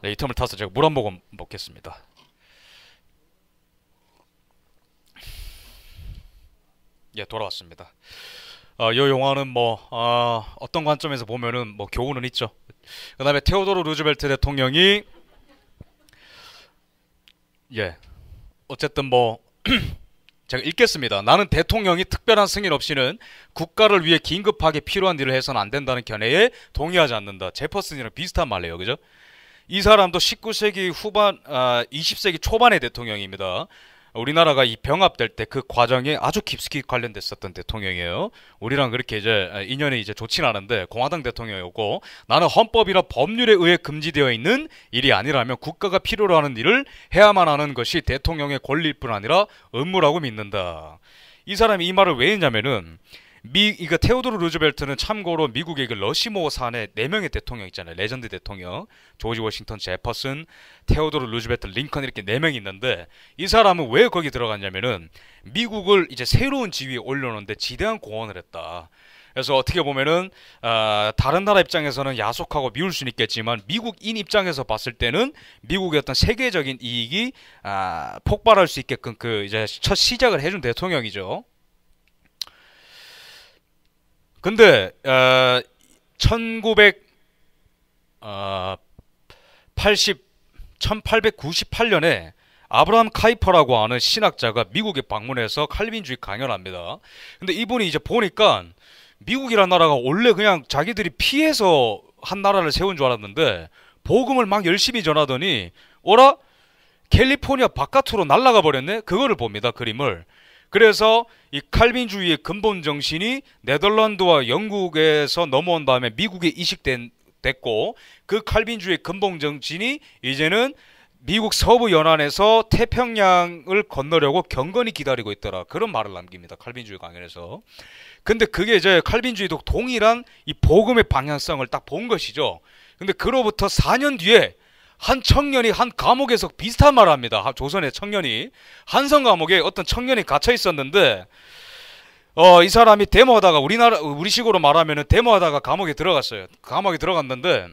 네, 이 틈을 타서 제가 물 한 모금 먹겠습니다. 예, 돌아왔습니다. 이 영화는 뭐 어떤 관점에서 보면은 뭐 교훈은 있죠. 그 다음에 테오도르 루즈벨트 대통령이 어쨌든 뭐 제가 읽겠습니다. 나는 대통령이 특별한 승인 없이는 국가를 위해 긴급하게 필요한 일을 해서는 안 된다는 견해에 동의하지 않는다. 제퍼슨이랑 비슷한 말이에요. 그죠? 이 사람도 19세기 후반, 20세기 초반의 대통령입니다. 우리나라가 이 병합될 때 그 과정에 아주 깊숙이 관련됐었던 대통령이에요. 우리랑 그렇게 이제 인연이 이제 좋진 않은데 공화당 대통령이었고, 나는 헌법이나 법률에 의해 금지되어 있는 일이 아니라면 국가가 필요로 하는 일을 해야만 하는 것이 대통령의 권리일 뿐 아니라 의무라고 믿는다. 이 사람이 이 말을 왜 했냐면은 이거 테오도르 루즈벨트는 참고로 미국의 그 러시모 산의 4명의 대통령 있잖아요. 레전드 대통령. 조지 워싱턴, 제퍼슨, 테오도르 루즈벨트, 링컨 이렇게 4명이 있는데 이 사람은 왜 거기 들어갔냐면은 미국을 이제 새로운 지위에 올려놓는데 지대한 공헌을 했다. 그래서 어떻게 보면은 다른 나라 입장에서는 야속하고 미울 수는 있겠지만 미국인 입장에서 봤을 때는 미국의 어떤 세계적인 이익이 폭발할 수 있게끔 그 이제 첫 시작을 해준 대통령이죠. 근데 1900 1898년에 아브라함 카이퍼라고 하는 신학자가 미국에 방문해서 칼빈주의 강연을 합니다. 근데 이분이 이제 보니까 미국이라는 나라가 원래 그냥 자기들이 피해서 한 나라를 세운 줄 알았는데 복음을 막 열심히 전하더니 어라? 캘리포니아 바깥으로 날아가 버렸네? 그거를 봅니다. 그림을. 그래서 이 칼빈주의의 근본 정신이 네덜란드와 영국에서 넘어온 다음에 미국에 이식됐고 그 칼빈주의의 근본 정신이 이제는 미국 서부 연안에서 태평양을 건너려고 경건히 기다리고 있더라. 그런 말을 남깁니다. 칼빈주의 강연에서. 근데 그게 이제 칼빈주의도 동일한 이 복음의 방향성을 딱 본 것이죠. 근데 그로부터 4년 뒤에 한 청년이 한 감옥에서 비슷한 말을 합니다. 조선의 청년이 한성 감옥에 어떤 청년이 갇혀 있었는데 이 사람이 데모하다가 우리식으로 말하면은 데모하다가 감옥에 들어갔어요. 감옥에 들어갔는데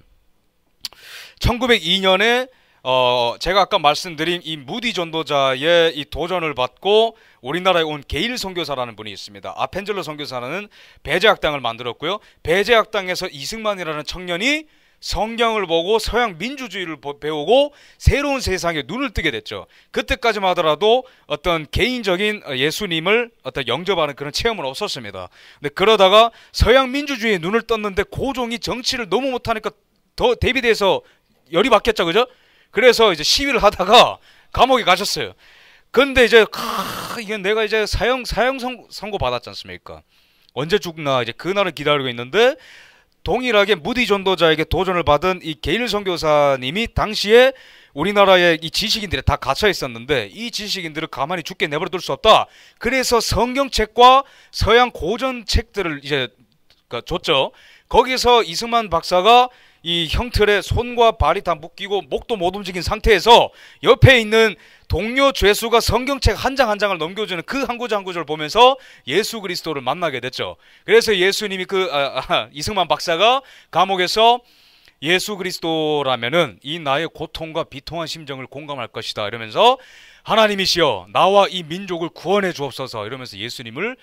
1902년에 제가 아까 말씀드린 이 무디 전도자의 이 도전을 받고 우리나라에 온 게일 선교사라는 분이 있습니다. 아펜젤러 선교사는 배제학당을 만들었고요. 배제학당에서 이승만이라는 청년이 성경을 보고 서양 민주주의를 배우고 새로운 세상에 눈을 뜨게 됐죠. 그때까지만 하더라도 어떤 개인적인 예수님을 어떤 영접하는 그런 체험은 없었습니다. 근데 그러다가 서양 민주주의에 눈을 떴는데 고종이 정치를 너무 못하니까 더 대비돼서 열이 받겠죠, 그죠? 그래서 이제 시위를 하다가 감옥에 가셨어요. 근데 이제 이게 내가 이제 사형 선고 받았지 않습니까? 언제 죽나 이제 그날을 기다리고 있는데 동일하게 무디 전도자에게 도전을 받은 이 게일 선교사님이 당시에 우리나라의 이 지식인들이 다 갇혀 있었는데 이 지식인들을 가만히 죽게 내버려둘 수 없다. 그래서 성경책과 서양 고전 책들을 이제 줬죠. 거기서 이승만 박사가 이 형틀에 손과 발이 다 묶이고 목도 못 움직인 상태에서 옆에 있는 동료 죄수가 성경책 한 장 한 장을 넘겨주는 그 한 구절 한 구절을 보면서 예수 그리스도를 만나게 됐죠. 그래서 예수님이 이승만 박사가 감옥에서 예수 그리스도라면은 이 나의 고통과 비통한 심정을 공감할 것이다 이러면서 하나님이시여 나와 이 민족을 구원해 주옵소서 이러면서 예수님을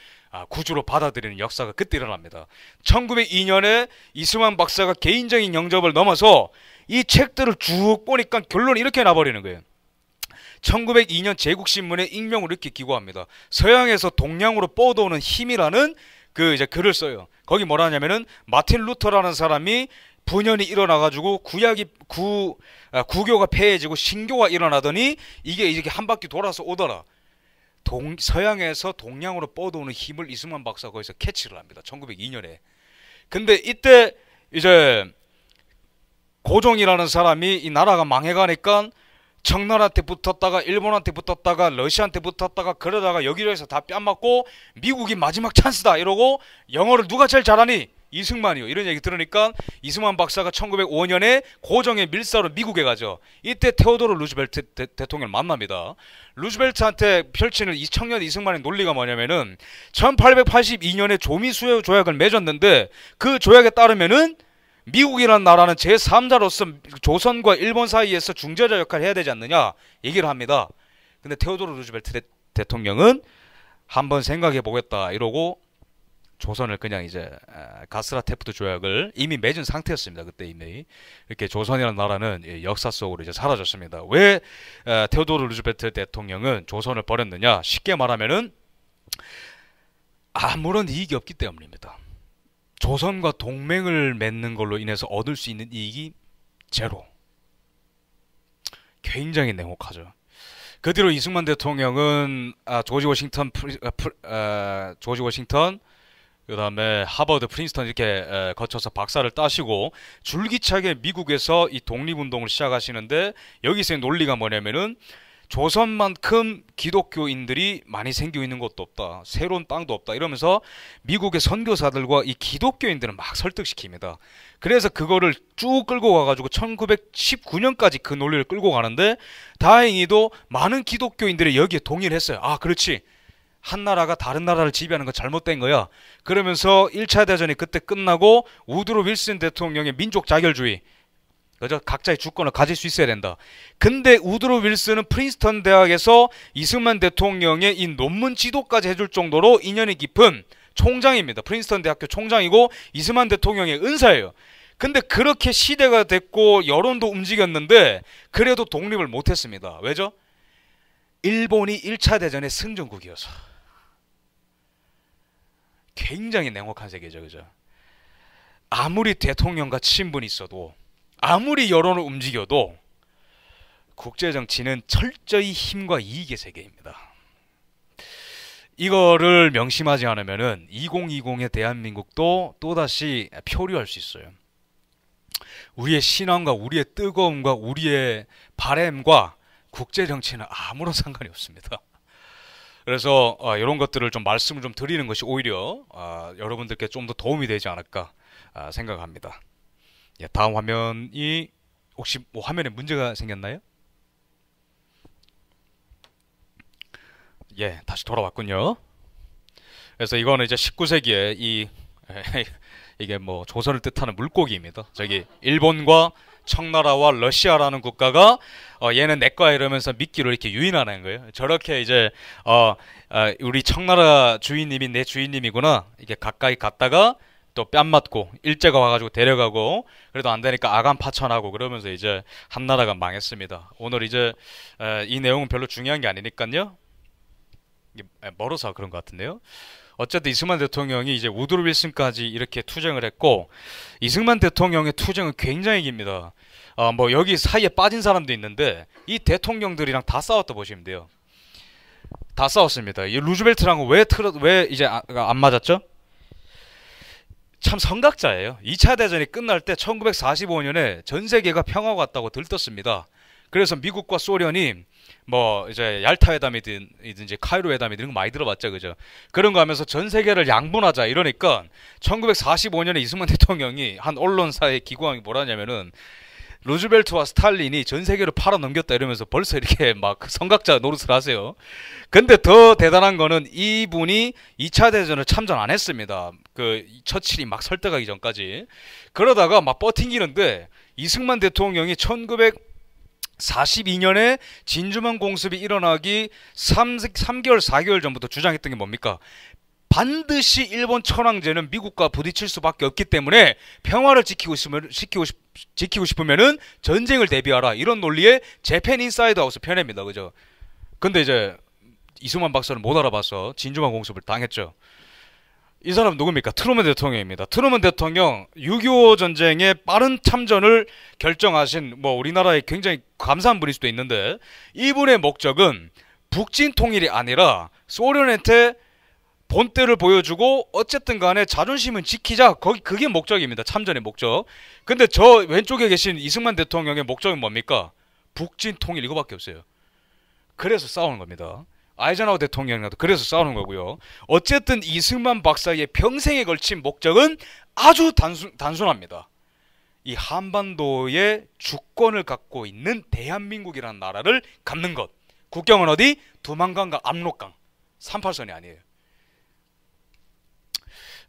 구주로 받아들이는 역사가 그때 일어납니다. 1902년에 이승만 박사가 개인적인 영접을 넘어서 이 책들을 쭉 보니까 결론이 이렇게 나버리는 거예요. 1902년 제국신문에 익명으로 이렇게 기고합니다. 서양에서 동양으로 뻗어오는 힘이라는 그 이제 글을 써요. 거기 뭐라 하냐면은 마틴 루터라는 사람이 분연이 일어나가지고 구교가 폐해지고 신교가 일어나더니 이게 한 바퀴 돌아서 오더라. 서양에서 동양으로 뻗어오는 힘을 이승만 박사가 거기서 캐치를 합니다. 1902년에. 근데 이때 이제 고종이라는 사람이 이 나라가 망해가니까 청나라한테 붙었다가 일본한테 붙었다가 러시아한테 붙었다가 그러다가 여기저기서 다 뺨맞고 미국이 마지막 찬스다 이러고 영어를 누가 제일 잘하니? 이승만이요. 이런 얘기 들으니까 이승만 박사가 1905년에 고종의 밀사로 미국에 가죠. 이때 테오도르 루즈벨트 대통령을 만납니다. 루즈벨트한테 펼치는 이 청년 이승만의 논리가 뭐냐면은 1882년에 조미수요 조약을 맺었는데 그 조약에 따르면은 미국이라는 나라는 제3자로서 조선과 일본 사이에서 중재자 역할을 해야 되지 않느냐 얘기를 합니다. 근데 테오도르 루즈벨트 대통령은 한번 생각해 보겠다 이러고 조선을 그냥 이제 가스라테프트 조약을 이미 맺은 상태였습니다. 그때 이미 이렇게 조선이라는 나라는 역사 속으로 이제 사라졌습니다. 왜 테오도르 루즈벨트 대통령은 조선을 버렸느냐? 쉽게 말하면은 아무런 이익이 없기 때문입니다. 조선과 동맹을 맺는 걸로 인해서 얻을 수 있는 이익이 제로. 굉장히 냉혹하죠. 그 뒤로 이승만 대통령은 조지 워싱턴, 그 다음에 하버드, 프린스턴 이렇게 거쳐서 박사를 따시고 줄기차게 미국에서 이 독립운동을 시작하시는데 여기서의 논리가 뭐냐면은 조선만큼 기독교인들이 많이 생기고 있는 곳도 없다. 새로운 땅도 없다. 이러면서 미국의 선교사들과 이 기독교인들을 막 설득시킵니다. 그래서 그거를 쭉 끌고 가가지고 1919년까지 그 논리를 끌고 가는데 다행히도 많은 기독교인들이 여기에 동의를 했어요. 아, 그렇지. 한 나라가 다른 나라를 지배하는 건 잘못된 거야. 그러면서 1차 대전이 그때 끝나고 우드로 윌슨 대통령의 민족 자결주의, 그죠? 각자의 주권을 가질 수 있어야 된다. 근데 우드로 윌슨은 프린스턴 대학에서 이승만 대통령의 이 논문 지도까지 해줄 정도로 인연이 깊은 총장입니다. 프린스턴 대학교 총장이고 이스만 대통령의 은사예요. 근데 그렇게 시대가 됐고 여론도 움직였는데 그래도 독립을 못했습니다. 왜죠? 일본이 1차 대전의 승전국이어서. 굉장히 냉혹한 세계죠. 그죠? 아무리 대통령과 친분이 있어도 아무리 여론을 움직여도 국제정치는 철저히 힘과 이익의 세계입니다. 이거를 명심하지 않으면은 2020의 대한민국도 또다시 표류할 수 있어요. 우리의 신앙과 우리의 뜨거움과 우리의 바램과 국제정치는 아무런 상관이 없습니다. 그래서 이런 것들을 좀 말씀을 좀 드리는 것이 오히려 여러분들께 좀 더 도움이 되지 않을까 생각합니다. 예, 다음 화면이 혹시 뭐 화면에 문제가 생겼나요? 예, 다시 돌아왔군요. 그래서 이거는 이제 19세기에 이게 뭐 조선을 뜻하는 물고기입니다. 저기 일본과 청나라와 러시아라는 국가가 얘는 내 거야 이러면서 미끼로 이렇게 유인하는 거예요. 저렇게 이제 우리 청나라 주인님이 내 주인님이구나 이게 가까이 갔다가 또 뺨 맞고 일제가 와가지고 데려가고 그래도 안 되니까 아간 파천하고 그러면서 이제 한나라가 망했습니다. 오늘 이제 이 내용은 별로 중요한 게 아니니까요. 이게 멀어서 그런 것 같은데요. 어쨌든 이승만 대통령이 이제 우드로 윌슨까지 이렇게 투쟁을 했고 이승만 대통령의 투쟁은 굉장히 깁니다. 뭐 여기 사이에 빠진 사람도 있는데 이 대통령들이랑 다 싸웠다 보시면 돼요. 다 싸웠습니다. 이 루즈벨트랑은 왜 이제 안 맞았죠? 참 선각자예요. 2차 대전이 끝날 때 1945년에 전 세계가 평화가 왔다고 들떴습니다. 그래서 미국과 소련이 뭐 이제 얄타 회담이든지 카이로 회담이든 이런 거 많이 들어봤죠, 그죠? 그런 거 하면서 전 세계를 양분하자 이러니까 1945년에 이승만 대통령이 한 언론사의 기고왕이 뭐라냐면은 루즈벨트와 스탈린이 전 세계를 팔아넘겼다 이러면서 벌써 이렇게 막 선각자 노릇을 하세요. 근데 더 대단한 거는 이분이 2차 대전을 참전 안 했습니다. 그 처칠이 막 설득하기 전까지. 그러다가 막 버팅기는데 이승만 대통령이 1942년에 진주만 공습이 일어나기 3개월 4개월 전부터 주장했던 게 뭡니까? 반드시 일본 천황제는 미국과 부딪힐 수밖에 없기 때문에 평화를 지키고 싶으면은 전쟁을 대비하라 이런 논리의 재팬 인사이드 하우스 편입니다. 그죠? 근데 이제 이승만 박사는 못 알아봐서 진주만 공습을 당했죠. 이 사람 누굽니까? 트루먼 대통령입니다. 트루먼 대통령 6.25 전쟁의 빠른 참전을 결정하신 뭐 우리나라에 굉장히 감사한 분일 수도 있는데 이분의 목적은 북진 통일이 아니라 소련한테 본때를 보여주고 어쨌든 간에 자존심은 지키자. 그게 목적입니다. 참전의 목적. 근데 저 왼쪽에 계신 이승만 대통령의 목적은 뭡니까? 북진 통일 이거밖에 없어요. 그래서 싸우는 겁니다. 아이젠하워 대통령이라도 그래서 싸우는 거고요. 어쨌든 이승만 박사의 평생에 걸친 목적은 아주 단순합니다. 이 한반도의 주권을 갖고 있는 대한민국이라는 나라를 갖는 것. 국경은 어디? 두만강과 압록강. 38선이 아니에요.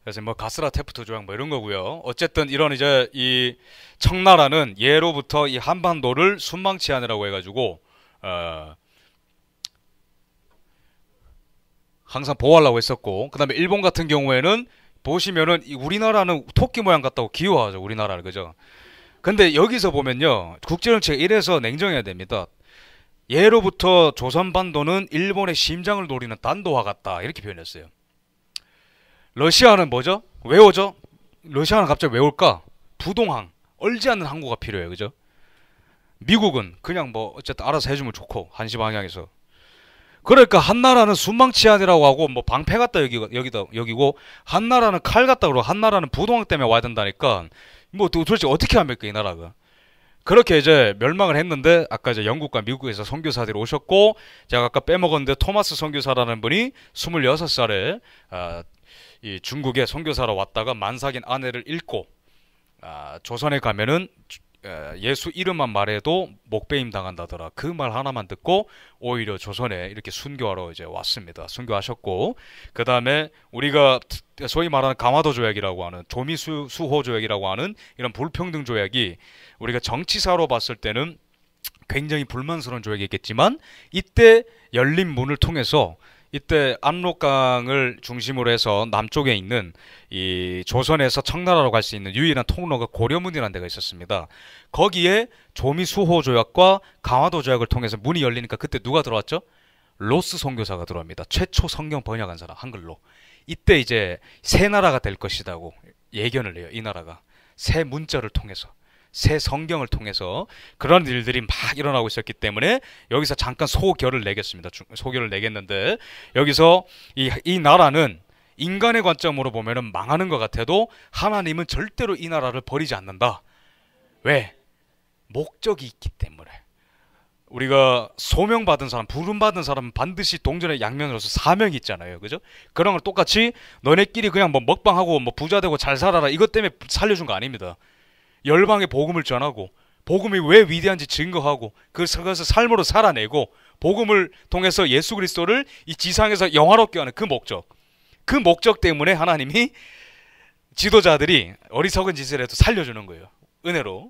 그래서 뭐 가스라 테프트 조약 뭐 이런 거고요. 어쨌든 이런 이제 이 청나라는 예로부터 이 한반도를 순망치 하느라고 해가지고 항상 보호하려고 했었고, 그다음에 일본 같은 경우에는 보시면은 우리나라는 토끼 모양 같다고 기여하죠. 우리나라를 그죠? 근데 여기서 보면요, 국제정치가 이래서 냉정해야 됩니다. 예로부터 조선반도는 일본의 심장을 노리는 단도와 같다 이렇게 표현했어요. 러시아는 뭐죠? 왜 오죠? 러시아는 갑자기 왜 올까? 부동항, 얼지 않는 항구가 필요해요. 그죠? 미국은 그냥 뭐 어쨌든 알아서 해주면 좋고 한시 방향에서. 그러니까 한나라는 순망치안이라고 하고 뭐 방패 같다 여기고 한나라는 칼 같다 그러고 한나라는 부동항 때문에 와야 된다니까 뭐 도대체 어떻게 합니까 이 나라가? 그렇게 이제 멸망을 했는데 아까 이제 영국과 미국에서 선교사들이 오셨고 제가 아까 빼먹었는데 토마스 선교사라는 분이 26살에 이 중국에 선교사로 왔다가 만삭인 아내를 잃고 조선에 가면은 예수 이름만 말해도 목배임 당한다더라. 그 말 하나만 듣고 오히려 조선에 이렇게 순교하러 이제 왔습니다. 순교하셨고 그 다음에 우리가 소위 말하는 강화도 조약이라고 하는 조미수호 조약이라고 하는 이런 불평등 조약이 우리가 정치사로 봤을 때는 굉장히 불만스러운 조약이겠지만 이때 열린 문을 통해서 이때 압록강을 중심으로 해서 남쪽에 있는 이 조선에서 청나라로 갈 수 있는 유일한 통로가 고려문이라는 데가 있었습니다. 거기에 조미수호 조약과 강화도 조약을 통해서 문이 열리니까 그때 누가 들어왔죠? 로스 선교사가 들어옵니다. 최초 성경 번역한 사람, 한글로. 이때 이제 새 나라가 될 것이라고 예견을 해요. 이 나라가 새 문자를 통해서, 새 성경을 통해서 그런 일들이 막 일어나고 있었기 때문에 여기서 잠깐 소결을 내겠습니다. 소결을 내겠는데, 여기서 이 나라는 인간의 관점으로 보면은 망하는 것 같아도 하나님은 절대로 이 나라를 버리지 않는다. 왜? 목적이 있기 때문에. 우리가 소명받은 사람, 부름받은 사람은 반드시 동전의 양면으로서 사명이 있잖아요. 그죠? 그런 걸 똑같이 너네끼리 그냥 뭐 먹방하고 뭐 부자 되고 잘 살아라, 이것 때문에 살려준 거 아닙니다. 열방에 복음을 전하고, 복음이 왜 위대한지 증거하고, 그것을 삶으로 살아내고, 복음을 통해서 예수 그리스도를 이 지상에서 영화롭게 하는 그 목적 때문에 하나님이 지도자들이 어리석은 짓을 해도 살려주는 거예요. 은혜로.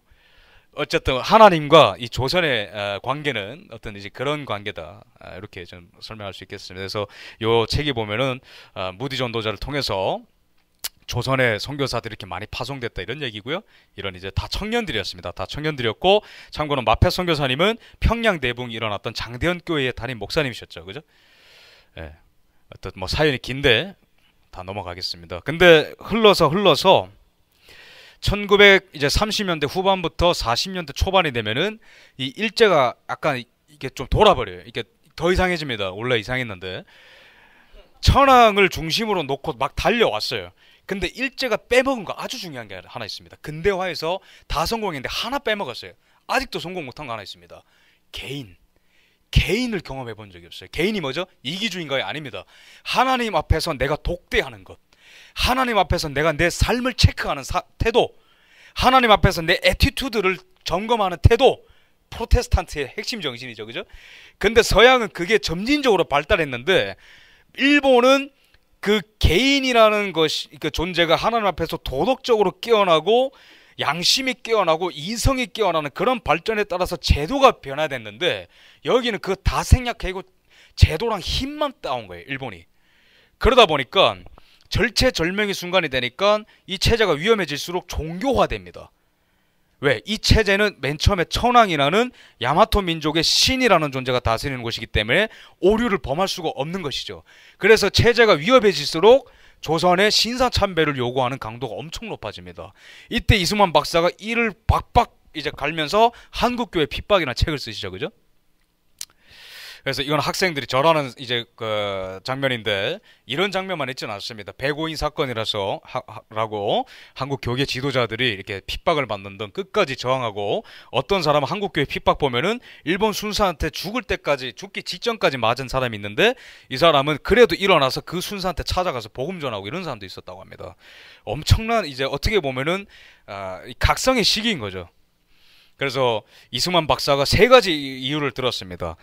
어쨌든 하나님과 이 조선의 관계는 어떤 이제 그런 관계다, 이렇게 좀 설명할 수 있겠습니다. 그래서 요 책이 보면은 무디 전도자를 통해서 조선의 선교사들이 이렇게 많이 파송됐다, 이런 얘기고요. 이런 이제 다 청년들이었습니다. 다 청년들이었고, 참고로 마페 선교사님은 평양 대붕이 일어났던 장대현 교회의 담임 목사님이셨죠, 그죠? 예. 어떤 뭐 사연이 긴데 다 넘어가겠습니다. 근데 흘러서 1930년대 후반부터 40년대 초반이 되면은 이 일제가 약간 이게 좀 돌아버려요. 이게 더 이상해집니다. 원래 이상했는데 천황을 중심으로 놓고 막 달려왔어요. 근데 일제가 빼먹은 거 아주 중요한 게 하나 있습니다. 근대화에서 다 성공했는데 하나 빼먹었어요. 아직도 성공 못한 거 하나 있습니다. 개인을 경험해 본 적이 없어요. 개인이 뭐죠? 이기주의인가요? 아닙니다. 하나님 앞에서 내가 독대하는 것, 하나님 앞에서 내가 내 삶을 체크하는 태도, 하나님 앞에서 내 애티튜드를 점검하는 태도, 프로테스탄트의 핵심 정신이죠. 그죠? 근데 서양은 그게 점진적으로 발달했는데, 일본은 그 개인이라는 것이, 그 존재가 하나님 앞에서 도덕적으로 깨어나고 양심이 깨어나고 이성이 깨어나는 그런 발전에 따라서 제도가 변화됐는데, 여기는 그거 다 생략하고 제도랑 힘만 따온 거예요, 일본이. 그러다 보니까 절체절명의 순간이 되니까 이 체제가 위험해질수록 종교화됩니다. 왜? 이 체제는 맨 처음에 천황이라는 야마토 민족의 신이라는 존재가 다스리는 것이기 때문에 오류를 범할 수가 없는 것이죠. 그래서 체제가 위험해질수록 조선의 신사참배를 요구하는 강도가 엄청 높아집니다. 이때 이승만 박사가 이를 박박 이제 갈면서 한국교회 핍박이라는 책을 쓰시죠, 그죠? 그래서 이건 학생들이 절하는 이제 그 장면인데, 이런 장면만 있지는 않습니다. 백오인 사건이라서 라고 한국 교계 지도자들이 이렇게 핍박을 받는 등 끝까지 저항하고, 어떤 사람은 한국 교회 핍박 보면은 일본 순사한테 죽을 때까지, 죽기 직전까지 맞은 사람이 있는데, 이 사람은 그래도 일어나서 그 순사한테 찾아가서 복음 전하고 이런 사람도 있었다고 합니다. 엄청난 이제 어떻게 보면은 각성의 시기인 거죠. 그래서 이승만 박사가 세 가지 이유를 들었습니다.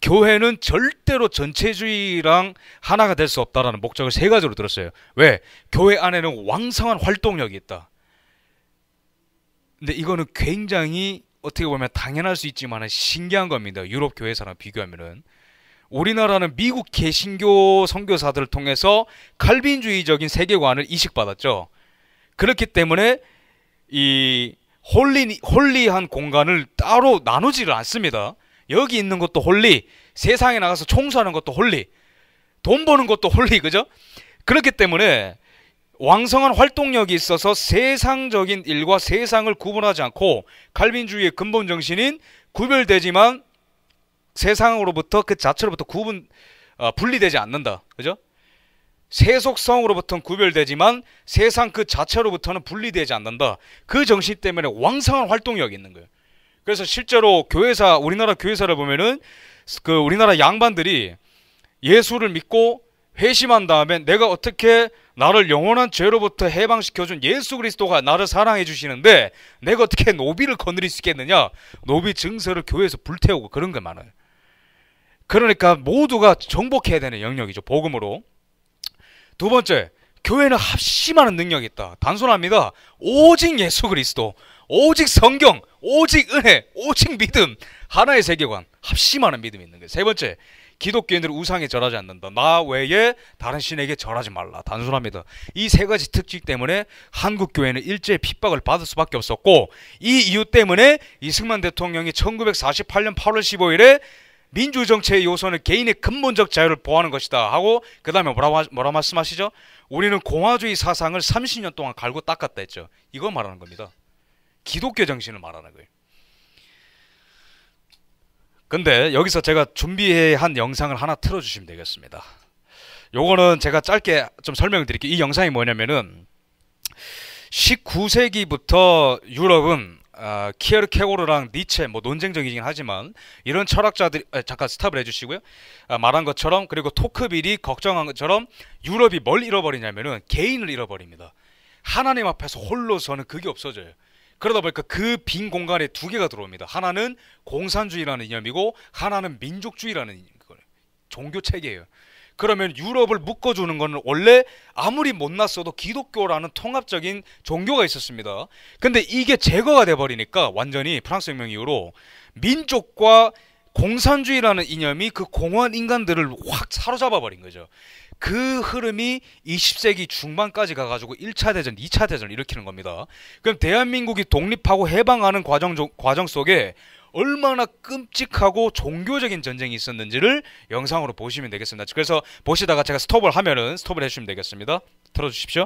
교회는 절대로 전체주의랑 하나가 될 수 없다라는 목적을 세 가지로 들었어요. 왜? 교회 안에는 왕성한 활동력이 있다. 근데 이거는 굉장히 어떻게 보면 당연할 수 있지만 신기한 겁니다. 유럽 교회사랑 비교하면은. 우리나라는 미국 개신교 선교사들을 통해서 칼빈주의적인 세계관을 이식받았죠. 그렇기 때문에 이 홀리한 공간을 따로 나누지를 않습니다. 여기 있는 것도 홀리, 세상에 나가서 총수하는 것도 홀리, 돈 버는 것도 홀리, 그죠? 그렇기 때문에 왕성한 활동력이 있어서 세상적인 일과 세상을 구분하지 않고, 칼빈주의의 근본 정신인 구별되지만 세상으로부터 그 자체로부터 분리되지 않는다, 그죠? 세속성으로부터는 구별되지만 세상 그 자체로부터는 분리되지 않는다. 그 정신 때문에 왕성한 활동력이 있는 거예요. 그래서 실제로 교회사, 우리나라 교회사를 보면은 그 우리나라 양반들이 예수를 믿고 회심한 다음에 내가 어떻게 나를 영원한 죄로부터 해방시켜준 예수 그리스도가 나를 사랑해 주시는데 내가 어떻게 노비를 거느릴 수 있겠느냐, 노비 증서를 교회에서 불태우고 그런 게 많아요. 그러니까 모두가 정복해야 되는 영역이죠, 복음으로. 두 번째, 교회는 합심하는 능력이 있다. 단순합니다. 오직 예수 그리스도, 오직 성경, 오직 은혜, 오직 믿음, 하나의 세계관, 합심하는 믿음이 있는 거예요. 세 번째, 기독교인들은 우상에 절하지 않는다. 나 외에 다른 신에게 절하지 말라. 단순합니다. 이 세 가지 특징 때문에 한국 교회는 일제히 핍박을 받을 수밖에 없었고, 이 이유 때문에 이승만 대통령이 1948년 8월 15일에 민주정체의 요소는 개인의 근본적 자유를 보호하는 것이다 하고, 그 다음에 뭐라 말씀하시죠? 우리는 공화주의 사상을 30년 동안 갈고 닦았다 했죠. 이거 말하는 겁니다. 기독교 정신을 말하는 거예요. 근데 여기서 제가 준비한 영상을 하나 틀어주시면 되겠습니다. 요거는 제가 짧게 좀 설명을 드릴게요. 이 영상이 뭐냐면은 19세기부터 유럽은 키에르케고르랑 니체, 뭐 논쟁적이긴 하지만 이런 철학자들이, 잠깐 스탑을 해주시고요. 말한 것처럼, 그리고 토크빌이 걱정한 것처럼 유럽이 뭘 잃어버리냐면은 개인을 잃어버립니다. 하나님 앞에서 홀로서는 그게 없어져요. 그러다 보니까 그 빈 공간에 두 개가 들어옵니다. 하나는 공산주의라는 이념이고 하나는 민족주의라는 종교 체계예요. 그러면 유럽을 묶어주는 건 원래 아무리 못났어도 기독교라는 통합적인 종교가 있었습니다. 근데 이게 제거가 돼버리니까 완전히 프랑스 혁명 이후로 민족과 공산주의라는 이념이 그 공허한 인간들을 확 사로잡아 버린 거죠. 그 흐름이 20세기 중반까지 가가지고 1차 대전, 2차 대전을 일으키는 겁니다. 그럼 대한민국이 독립하고 해방하는 과정 속에 얼마나 끔찍하고 종교적인 전쟁이 있었는지를 영상으로 보시면 되겠습니다. 그래서 보시다가 제가 스톱을 하면은 스톱을 해주시면 되겠습니다. 틀어주십시오.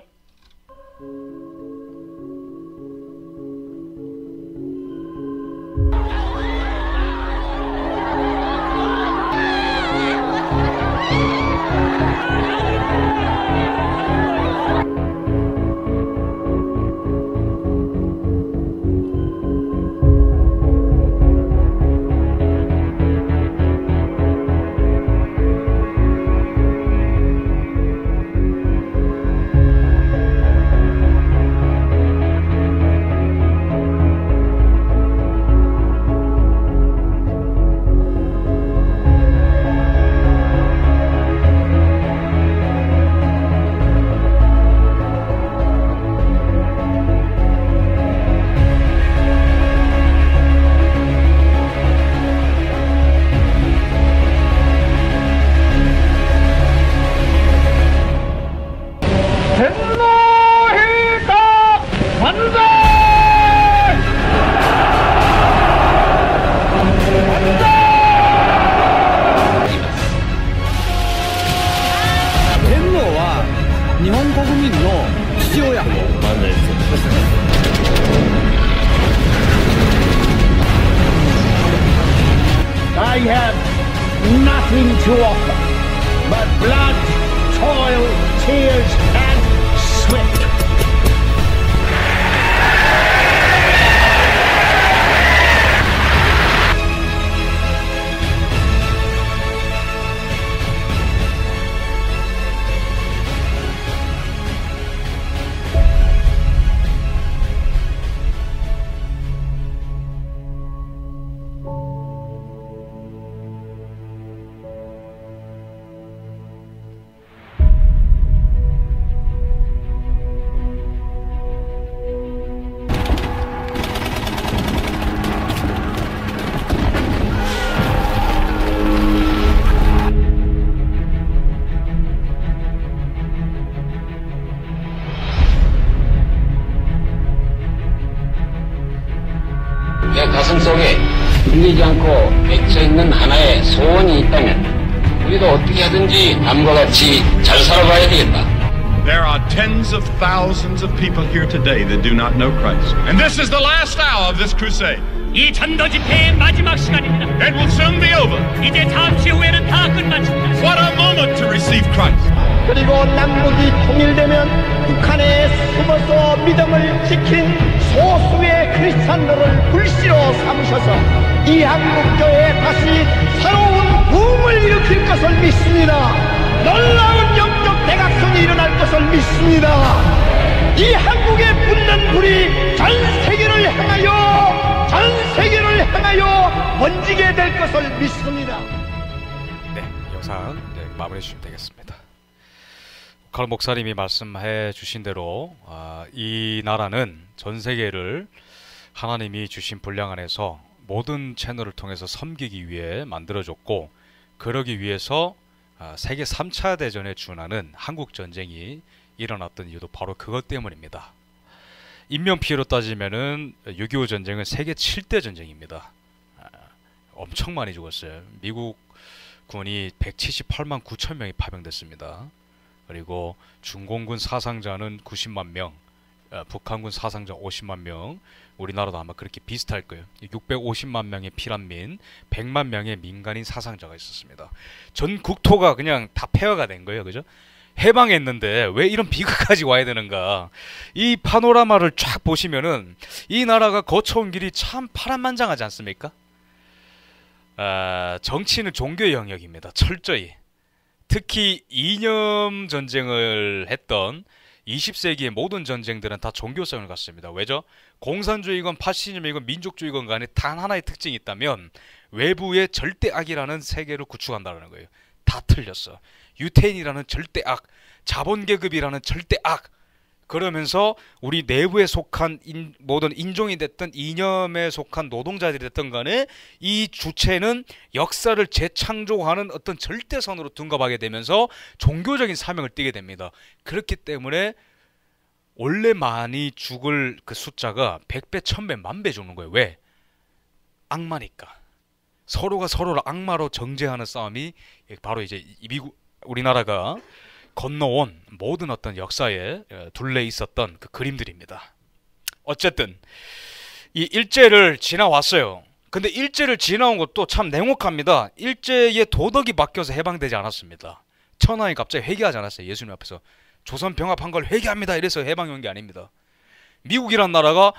I have nothing to offer but blood, toil, tears, and sweat. 내 가슴 속에 흔들리지 않고 맺혀 있는 하나의 소원이 있다면 우리도 어떻게 하든지 남과 같이 잘 살아봐야 되겠다. There are tens of thousands of people here today that do not know Christ. And this is the last hour of this crusade. 이 전도 집회의 마지막 시간입니다. It will soon be over. 이제 잠시 후에는 다 끝마칩니다. What a moment to receive Christ. 그리고 남북이 통일되면 북한에 숨어서 믿음을 지킨 소수의 크리스찬들을 불씨로 삼으셔서 이 한국교회에 다시 새로운 붐을 일으킬 것을 믿습니다. 놀라운 영적 대각선이 일어날 것을 믿습니다. 이 한국에 붙는 불이 전 세계를 향하여 번지게 될 것을 믿습니다. 네, 영상 마무리해 주시면 되겠습니다. 칼 목사님이 말씀해 주신 대로 이 나라는 전 세계를 하나님이 주신 분량 안에서 모든 채널을 통해서 섬기기 위해 만들어졌고, 그러기 위해서 세계 3차 대전에 준하는 한국 전쟁이 일어났던 이유도 바로 그것 때문입니다. 인명피해로 따지면은 6.25 전쟁은 세계 7대 전쟁입니다. 엄청 많이 죽었어요. 미국 군이 178만 9천 명이 파병됐습니다. 그리고 중공군 사상자는 90만 명, 북한군 사상자 50만 명, 우리나라도 아마 그렇게 비슷할 거예요. 650만 명의 피난민, 100만 명의 민간인 사상자가 있었습니다. 전 국토가 그냥 다 폐허가 된 거예요. 그죠? 해방했는데 왜 이런 비극까지 와야 되는가? 이 파노라마를 쫙 보시면은 이 나라가 거쳐온 길이 참 파란만장하지 않습니까? 정치는 종교의 영역입니다. 철저히. 특히 이념 전쟁을 했던 20세기의 모든 전쟁들은 다 종교성을 갖습니다. 왜죠? 공산주의건 파시즘이건 민족주의건 간에 단 하나의 특징이 있다면 외부의 절대악이라는 세계를 구축한다는 거예요. 다 틀렸어. 유태인이라는 절대악, 자본계급이라는 절대악, 그러면서 우리 내부에 속한 모든 인종이 됐든 이념에 속한 노동자들이 됐든 간에 이 주체는 역사를 재창조하는 어떤 절대선으로 둔갑하게 되면서 종교적인 사명을 띠게 됩니다. 그렇기 때문에 원래 많이 죽을 그 숫자가 100배, 1000배, 10,000배 죽는 거예요. 왜? 악마니까. 서로가 서로를 악마로 정죄하는 싸움이 바로 이제 우리나라가 건너온 모든 어떤 역사에 둘레 있었던 그 그림들입니다. 어쨌든 이 일제를 지나왔어요. 근데 일제를 지나온 것도 참 냉혹합니다. 일제의 도덕이 바뀌어서 해방되지 않았습니다. 천황이 갑자기 회개하지 않았어요. 예수님 앞에서 조선 병합한 걸 회개합니다 이래서 해방이 온 게 아닙니다. 미국이란 나라가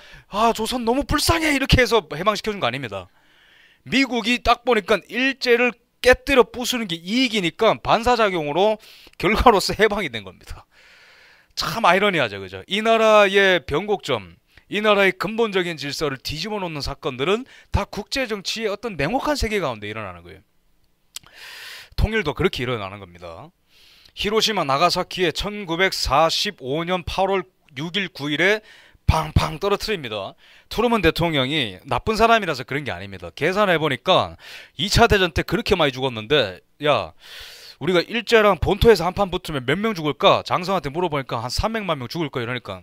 조선 너무 불쌍해 이렇게 해서 해방시켜준 거 아닙니다. 미국이 딱 보니까 일제를 깨뜨려 부수는 게 이익이니까 반사작용으로 결과로서 해방이 된 겁니다. 참 아이러니하죠. 그죠? 이 나라의 변곡점, 이 나라의 근본적인 질서를 뒤집어 놓는 사건들은 다 국제정치의 어떤 냉혹한 세계 가운데 일어나는 거예요. 통일도 그렇게 일어나는 겁니다. 히로시마 나가사키에 1945년 8월 6일 9일에 팡팡 떨어뜨립니다. 트루먼 대통령이 나쁜 사람이라서 그런 게 아닙니다. 계산해보니까 2차 대전 때 그렇게 많이 죽었는데 야 우리가 일제랑 본토에서 한판 붙으면 몇 명 죽을까? 장성한테 물어보니까 한 300만 명 죽을 거야. 이러니까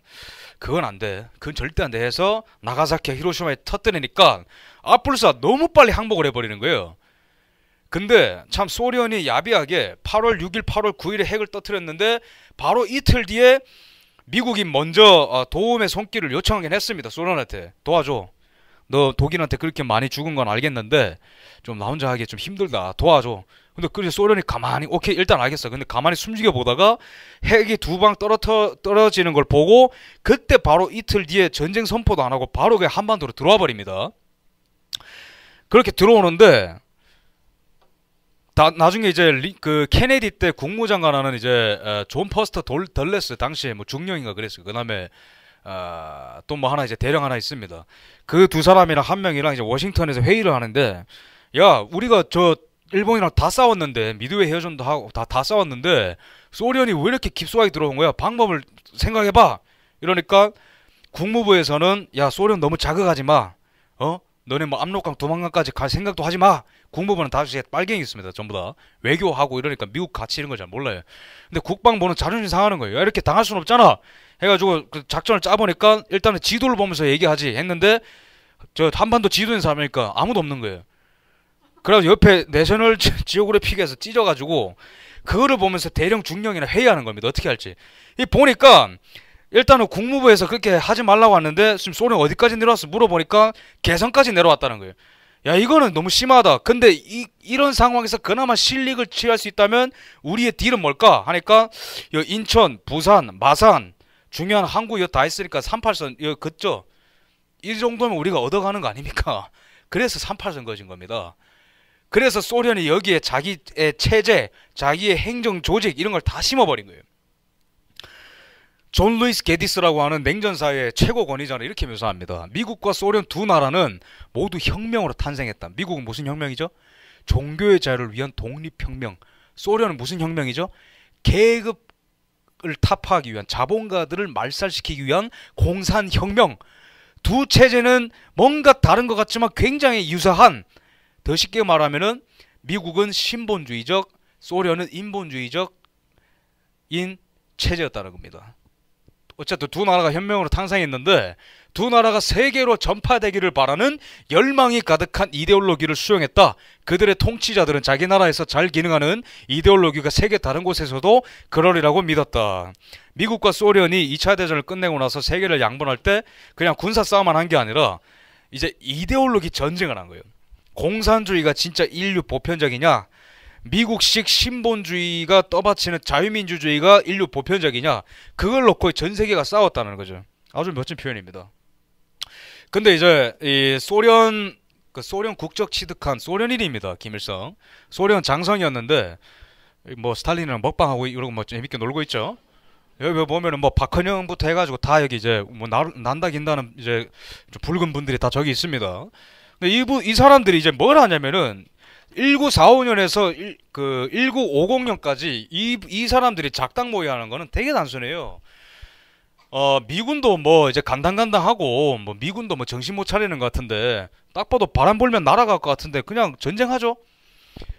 그건 안 돼. 그건 절대 안 돼 해서 나가사키 히로시마에 터뜨리니까 아뿔싸 너무 빨리 항복을 해버리는 거예요. 근데 참 소련이 야비하게 8월 6일 8월 9일에 핵을 터뜨렸는데 바로 이틀 뒤에 미국이 먼저 도움의 손길을 요청하긴 했습니다. 소련한테 도와줘. 너 독일한테 그렇게 많이 죽은 건 알겠는데 좀 나 혼자 하기 좀 힘들다. 도와줘. 근데 그래서 소련이 가만히 오케이 일단 알겠어. 근데 가만히 숨지게 보다가 핵이 2방 떨어지는 걸 보고 그때 바로 이틀 뒤에 전쟁 선포도 안 하고 바로 그냥 한반도로 들어와 버립니다. 그렇게 들어오는데 나중에 이제 그 케네디 때 국무장관하는 이제 존 퍼스터 덜레스 당시에 뭐 중령인가 그랬어요. 그다음에 또 뭐 하나 이제 대령 하나 있습니다. 그 두 사람이랑 한 명이랑 이제 워싱턴에서 회의를 하는데 야 우리가 저 일본이랑 다 싸웠는데 미드웨이 해전도 하고 다 싸웠는데 소련이 왜 이렇게 깊숙하게 들어온 거야? 방법을 생각해봐. 이러니까 국무부에서는 야 소련 너무 자극하지 마. 너네 뭐 압록강 도망강까지 갈 생각도 하지 마. 국무부는 다시 빨갱이 있습니다. 전부 다 외교하고 이러니까 미국 가치 이런 걸 잘 몰라요. 근데 국방부는 자존심 상하는 거예요. 야, 이렇게 당할 수는 없잖아. 해가지고 그 작전을 짜보니까 일단은 지도를 보면서 얘기하지 했는데 저 한반도 지도인 사람이니까 아무도 없는 거예요. 그래서 옆에 내셔널 지오그래픽에서 찢어가지고 그거를 보면서 대령 중령이나 회의하는 겁니다. 어떻게 할지. 이 보니까 일단은 국무부에서 그렇게 하지 말라고 하는데 지금 소련 어디까지 내려왔어 물어보니까 개성까지 내려왔다는 거예요. 야 이거는 너무 심하다. 근데 이런 상황에서 그나마 실익을 취할 수 있다면 우리의 딜은 뭘까 하니까 인천, 부산, 마산 중요한 항구 이거 다 있으니까 38선 이거 긋죠. 이 정도면 우리가 얻어가는 거 아닙니까? 그래서 38선 거진 겁니다. 그래서 소련이 여기에 자기의 체제, 자기의 행정 조직 이런 걸 다 심어버린 거예요. 존 루이스 게디스라고 하는 냉전사의 최고 권위자는 이렇게 묘사합니다. 미국과 소련 두 나라는 모두 혁명으로 탄생했다. 미국은 무슨 혁명이죠? 종교의 자유를 위한 독립혁명. 소련은 무슨 혁명이죠? 계급을 타파하기 위한 자본가들을 말살시키기 위한 공산혁명. 두 체제는 뭔가 다른 것 같지만 굉장히 유사한 더 쉽게 말하면은 미국은 신본주의적, 소련은 인본주의적인 체제였다는 겁니다. 어쨌든 두 나라가 혁명으로 탄생했는데 두 나라가 세계로 전파되기를 바라는 열망이 가득한 이데올로기를 수용했다. 그들의 통치자들은 자기 나라에서 잘 기능하는 이데올로기가 세계 다른 곳에서도 그러리라고 믿었다. 미국과 소련이 2차 대전을 끝내고 나서 세계를 양분할 때 그냥 군사 싸움만 한 게 아니라 이제 이데올로기 전쟁을 한 거예요. 공산주의가 진짜 인류 보편적이냐, 미국식 신본주의가 떠받치는 자유민주주의가 인류 보편적이냐, 그걸 놓고 전 세계가 싸웠다는 거죠. 아주 멋진 표현입니다. 근데 이제 이 소련 국적 취득한 소련인입니다. 김일성. 소련 장성이었는데 뭐 스탈린이랑 먹방하고 이러고 뭐 재밌게 놀고 있죠. 여기 보면은 뭐 박헌영부터 해가지고 다 여기 이제 뭐 난다 긴다는 이제 좀 붉은 분들이 다 저기 있습니다. 근데 이 사람들이 이제 뭘 하냐면은 1945년에서 1950년까지 이 사람들이 작당 모의하는 거는 되게 단순해요. 미군도 뭐 이제 간당간당하고 뭐 미군도 뭐 정신 못 차리는 것 같은데 딱 봐도 바람 불면 날아갈 것 같은데 그냥 전쟁하죠.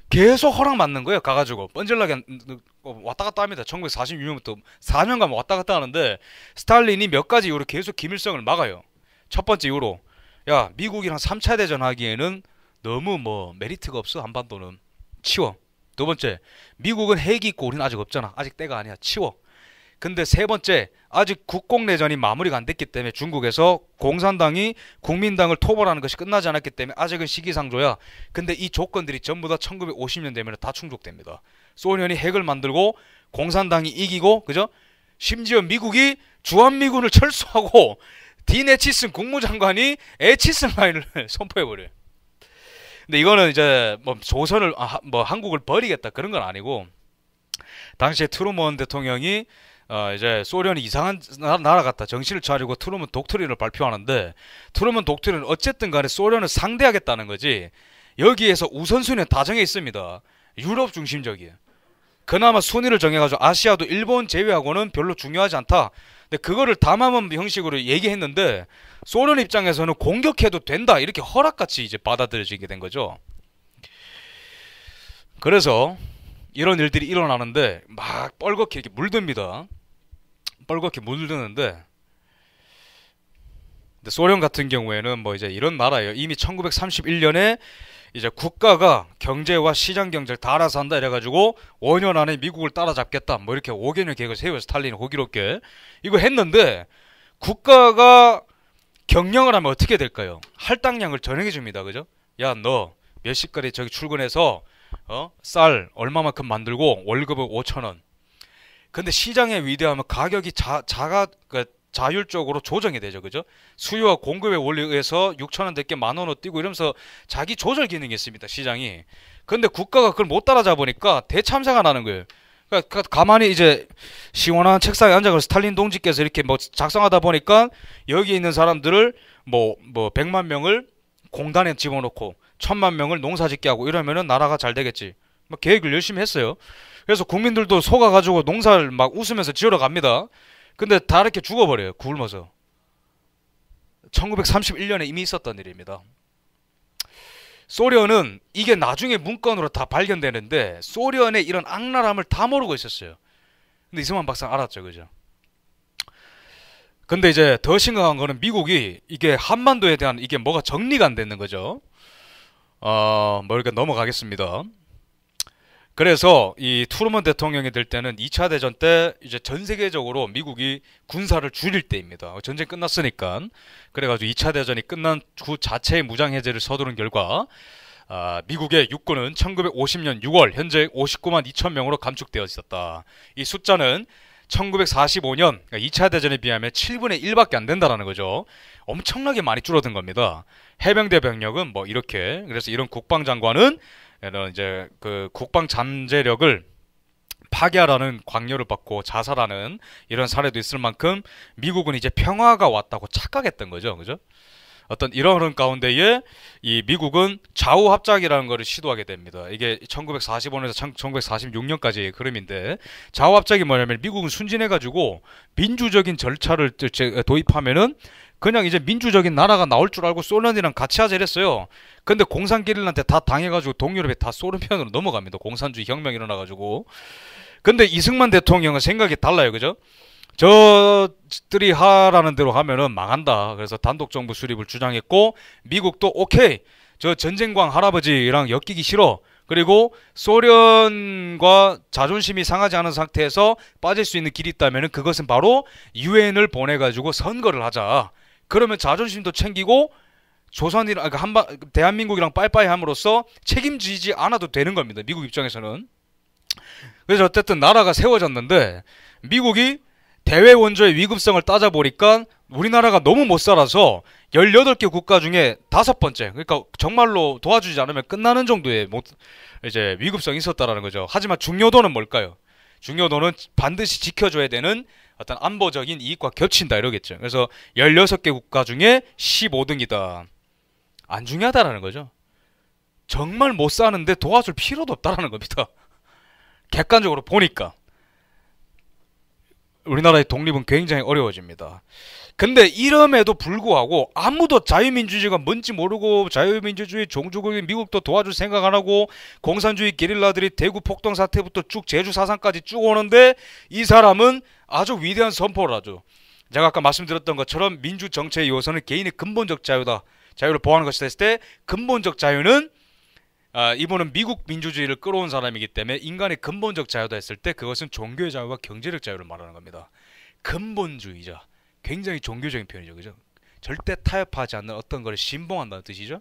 계속 허락 맞는 거예요. 가가지고 뻔질나게 왔다 갔다 합니다. 1946년부터 4년간 왔다 갔다 하는데 스탈린이 몇 가지 이유로 계속 김일성을 막아요. 첫 번째 이유로 야 미국이랑 3차 대전 하기에는 너무 뭐 메리트가 없어. 한반도는 치워. 두 번째 미국은 핵이 있고 우리는 아직 없잖아. 아직 때가 아니야. 치워. 근데 세 번째 아직 국공내전이 마무리가 안 됐기 때문에 중국에서 공산당이 국민당을 토벌하는 것이 끝나지 않았기 때문에 아직은 시기상조야. 근데 이 조건들이 전부 다 1950년 되면 다 충족됩니다. 소련이 핵을 만들고 공산당이 이기고 그죠? 심지어 미국이 주한미군을 철수하고 디네치슨 국무장관이 에치슨 라인을 선포해버려요. 근데 이거는 이제 뭐 조선을 뭐 한국을 버리겠다 그런 건 아니고 당시에 트루먼 대통령이 이제 소련이 이상한 나라 같다. 정신을 차리고 트루먼 독트린을 발표하는데 트루먼 독트린은 어쨌든 간에 소련을 상대하겠다는 거지 여기에서 우선순위는 다 정해 있습니다. 유럽 중심적이에요. 그나마 순위를 정해가지고 아시아도 일본 제외하고는 별로 중요하지 않다. 근데 그거를 담화문 형식으로 얘기했는데 소련 입장에서는 공격해도 된다. 이렇게 허락같이 이제 받아들여지게 된 거죠. 그래서 이런 일들이 일어나는데 막 뻘겋게 이렇게 물듭니다. 뻘겋게 물드는데 근데 소련 같은 경우에는 뭐 이제 이런 나라예요. 이미 1931년에 이제 국가가 경제와 시장 경제를 다 알아서 한다 이래가지고 5년 안에 미국을 따라잡겠다 뭐 이렇게 5개년 계획을 세워서 스탈린이 호기롭게 이거 했는데 국가가 경영을 하면 어떻게 될까요? 할당량을 전행해 줍니다. 그죠? 야 너 몇 시까지 저기 출근해서 쌀 얼마만큼 만들고 월급은 5,000원. 근데 시장의 위대함은 가격이 자율적으로 조정이 되죠. 그죠? 수요와 공급의 원리에 의해서 6,000원 됐게 10,000원으로 뛰고 이러면서 자기 조절 기능이 있습니다. 시장이. 근데 국가가 그걸 못 따라잡으니까 대참사가 나는 거예요. 그러니까 가만히 이제 시원한 책상에 앉아서 스탈린 동지께서 이렇게 뭐 작성하다 보니까 여기 있는 사람들을 뭐 100만 명을 공단에 집어넣고 1000만 명을 농사짓게 하고 이러면은 나라가 잘 되겠지. 막 계획을 열심히 했어요. 그래서 국민들도 속아가지고 농사를 막 웃으면서 지으러 갑니다. 근데 다 이렇게 죽어버려요. 굶어서. 1931년에 이미 있었던 일입니다. 소련은 이게 나중에 문건으로 다 발견되는데 소련의 이런 악랄함을 다 모르고 있었어요. 근데 이승만 박사는 알았죠. 그죠? 근데 이제 더 심각한 거는 미국이 이게 한반도에 대한 이게 뭐가 정리가 안 되는 거죠. 뭐 이렇게 넘어가겠습니다. 그래서 이 트루먼 대통령이 될 때는 2차 대전 때 이제 전 세계적으로 미국이 군사를 줄일 때입니다. 전쟁 끝났으니까. 그래가지고 2차 대전이 끝난 그 자체의 무장 해제를 서두른 결과 미국의 육군은 1950년 6월 현재 59만 2천 명으로 감축되어 있었다. 이 숫자는 1945년 그러니까 2차 대전에 비하면 7분의 1밖에 안 된다라는 거죠. 엄청나게 많이 줄어든 겁니다. 해병대 병력은 뭐 이렇게 그래서 이런 국방장관은 이제 그 국방 잠재력을 파괴하라는 광열을 받고 자살하는 이런 사례도 있을 만큼 미국은 이제 평화가 왔다고 착각했던 거죠. 그죠? 어떤 이런 흐름 가운데에 이 미국은 좌우 합작이라는 것을 시도하게 됩니다. 이게 1945년에서 1946년까지의 흐름인데 좌우 합작이 뭐냐면 미국은 순진해가지고 민주적인 절차를 도입하면은 그냥 이제 민주적인 나라가 나올 줄 알고 소련이랑 같이 하자 이랬어요. 근데 공산 게릴라한테 다 당해가지고 동유럽에 다 소련 편으로 넘어갑니다. 공산주의 혁명이 일어나가지고. 근데 이승만 대통령은 생각이 달라요. 그죠? 저들이 하라는 대로 하면은 망한다. 그래서 단독 정부 수립을 주장했고, 미국도 오케이, 저 전쟁광 할아버지랑 엮이기 싫어. 그리고 소련과 자존심이 상하지 않은 상태에서 빠질 수 있는 길이 있다면은 그것은 바로 유엔을 보내가지고 선거를 하자. 그러면 자존심도 챙기고 조선이랑 대한민국이랑 빠이빠이 함으로써 책임지지 않아도 되는 겁니다. 미국 입장에서는. 그래서 어쨌든 나라가 세워졌는데, 미국이 대외 원조의 위급성을 따져보니까 우리나라가 너무 못 살아서 18개 국가 중에 5번째, 그러니까 정말로 도와주지 않으면 끝나는 정도의 이제 위급성이 있었다라는 거죠. 하지만 중요도는 뭘까요? 중요도는 반드시 지켜줘야 되는 어떤 안보적인 이익과 겹친다 이러겠죠. 그래서 16개 국가 중에 15등이다. 안 중요하다라는 거죠. 정말 못 사는데 도와줄 필요도 없다라는 겁니다. 객관적으로 보니까 우리나라의 독립은 굉장히 어려워집니다. 근데 이럼에도 불구하고 아무도 자유민주주의가 뭔지 모르고, 자유민주주의, 종주국의 미국도 도와줄 생각 안 하고, 공산주의 게릴라들이 대구 폭동 사태부터 쭉 제주 사상까지 쭉 오는데, 이 사람은 아주 위대한 선포를 하죠. 제가 아까 말씀드렸던 것처럼 민주 정체의 요소는 개인의 근본적 자유다. 자유를 보호하는 것이다 했을 때, 근본적 자유는 이분은 미국 민주주의를 끌어온 사람이기 때문에 인간의 근본적 자유다 했을 때 그것은 종교의 자유와 경제적 자유를 말하는 겁니다. 근본주의자. 굉장히 종교적인 표현이죠. 그죠? 절대 타협하지 않는 어떤 것을 신봉한다는 뜻이죠.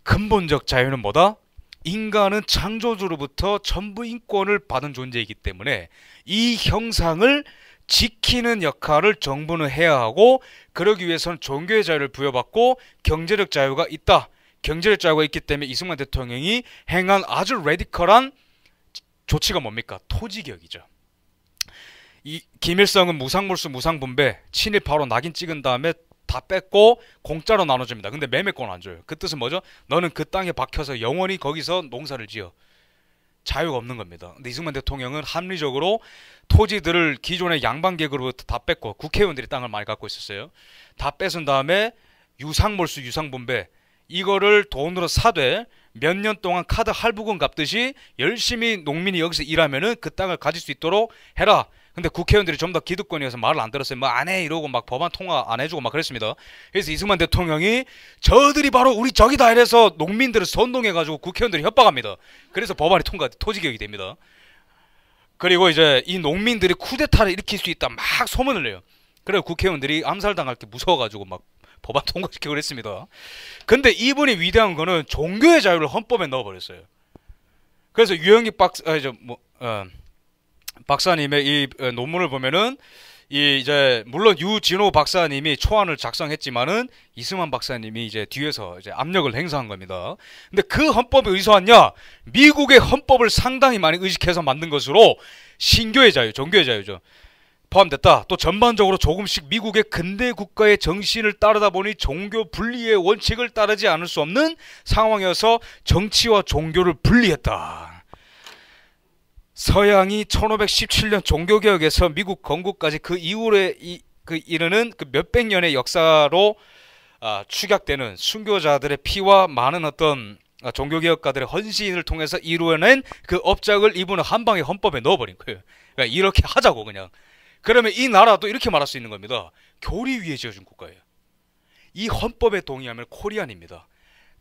근본적 자유는 뭐다? 인간은 창조주로부터 전부 인권을 받은 존재이기 때문에 이 형상을 지키는 역할을 정부는 해야 하고, 그러기 위해서는 종교의 자유를 부여받고 경제적 자유가 있다. 경제적 자유가 있기 때문에 이승만 대통령이 행한 아주 레디컬한 조치가 뭡니까? 토지개혁이죠. 이 김일성은 무상몰수 무상분배, 친일파로 낙인 찍은 다음에 다 뺏고 공짜로 나눠줍니다. 근데 매매권 안 줘요. 그 뜻은 뭐죠? 너는 그 땅에 박혀서 영원히 거기서 농사를 지어. 자유가 없는 겁니다. 근데 이승만 대통령은 합리적으로 토지들을 기존의 양반계급으로부터 다 뺏고, 국회의원들이 땅을 많이 갖고 있었어요. 다 뺏은 다음에 유상몰수 유상분배, 이거를 돈으로 사되 몇 년 동안 카드 할부금 갚듯이 열심히 농민이 여기서 일하면은 그 땅을 가질 수 있도록 해라. 근데 국회의원들이 좀 더 기득권이어서 말을 안 들었어요. 뭐 안 해 이러고 막 법안 통과 안 해주고 막 그랬습니다. 그래서 이승만 대통령이 저들이 바로 우리 적이다 이래서 농민들을 선동해가지고 국회의원들이 협박합니다. 그래서 법안이 통과, 토지개혁이 됩니다. 그리고 이제 이 농민들이 쿠데타를 일으킬 수 있다 막 소문을 내요. 그래서 국회의원들이 암살당할 게 무서워가지고 막 법안 통과시키고 그랬습니다. 근데 이분이 위대한 거는 종교의 자유를 헌법에 넣어버렸어요. 그래서 유영익 박사님의 이 논문을 보면은 이제 물론 유진호 박사님이 초안을 작성했지만은 이승만 박사님이 이제 뒤에서 이제 압력을 행사한 겁니다. 근데 그 헌법에 의소하냐? 미국의 헌법을 상당히 많이 의식해서 만든 것으로 신교의 자유, 종교의 자유죠. 포함됐다. 또 전반적으로 조금씩 미국의 근대 국가의 정신을 따르다 보니 종교 분리의 원칙을 따르지 않을 수 없는 상황이어서 정치와 종교를 분리했다. 서양이 1517년 종교개혁에서 미국 건국까지 그 이후에 이르는 그 몇백 년의 역사로 축약되는 순교자들의 피와 많은 어떤 종교개혁가들의 헌신을 통해서 이루어낸 그 업적을 이분은 한 방에 헌법에 넣어버린 거예요. 그러니까 이렇게 하자고 그냥. 그러면 이 나라도 이렇게 말할 수 있는 겁니다. 교리 위에 지어준 국가예요. 이 헌법에 동의하면 코리안입니다.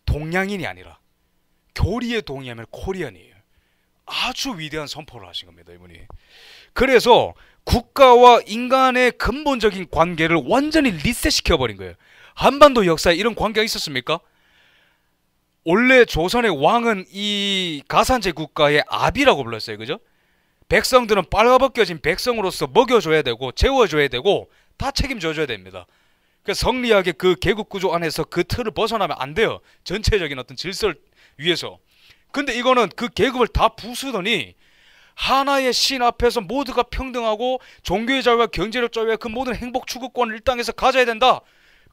동양인이 아니라 교리에 동의하면 코리안이에요. 아주 위대한 선포를 하신 겁니다, 이분이. 그래서 국가와 인간의 근본적인 관계를 완전히 리셋시켜버린 거예요. 한반도 역사에 이런 관계가 있었습니까? 원래 조선의 왕은 이 가산제 국가의 아비라고 불렀어요. 그죠? 백성들은 빨가벗겨진 백성으로서 먹여줘야 되고 재워줘야 되고 다 책임져줘야 됩니다. 그러니까 성리학의 그 계급구조 안에서 그 틀을 벗어나면 안 돼요. 전체적인 어떤 질서를 위해서. 근데 이거는 그 계급을 다 부수더니 하나의 신 앞에서 모두가 평등하고 종교의 자유와 경제적 자유와 그 모든 행복 추구권을 이 땅에서 가져야 된다.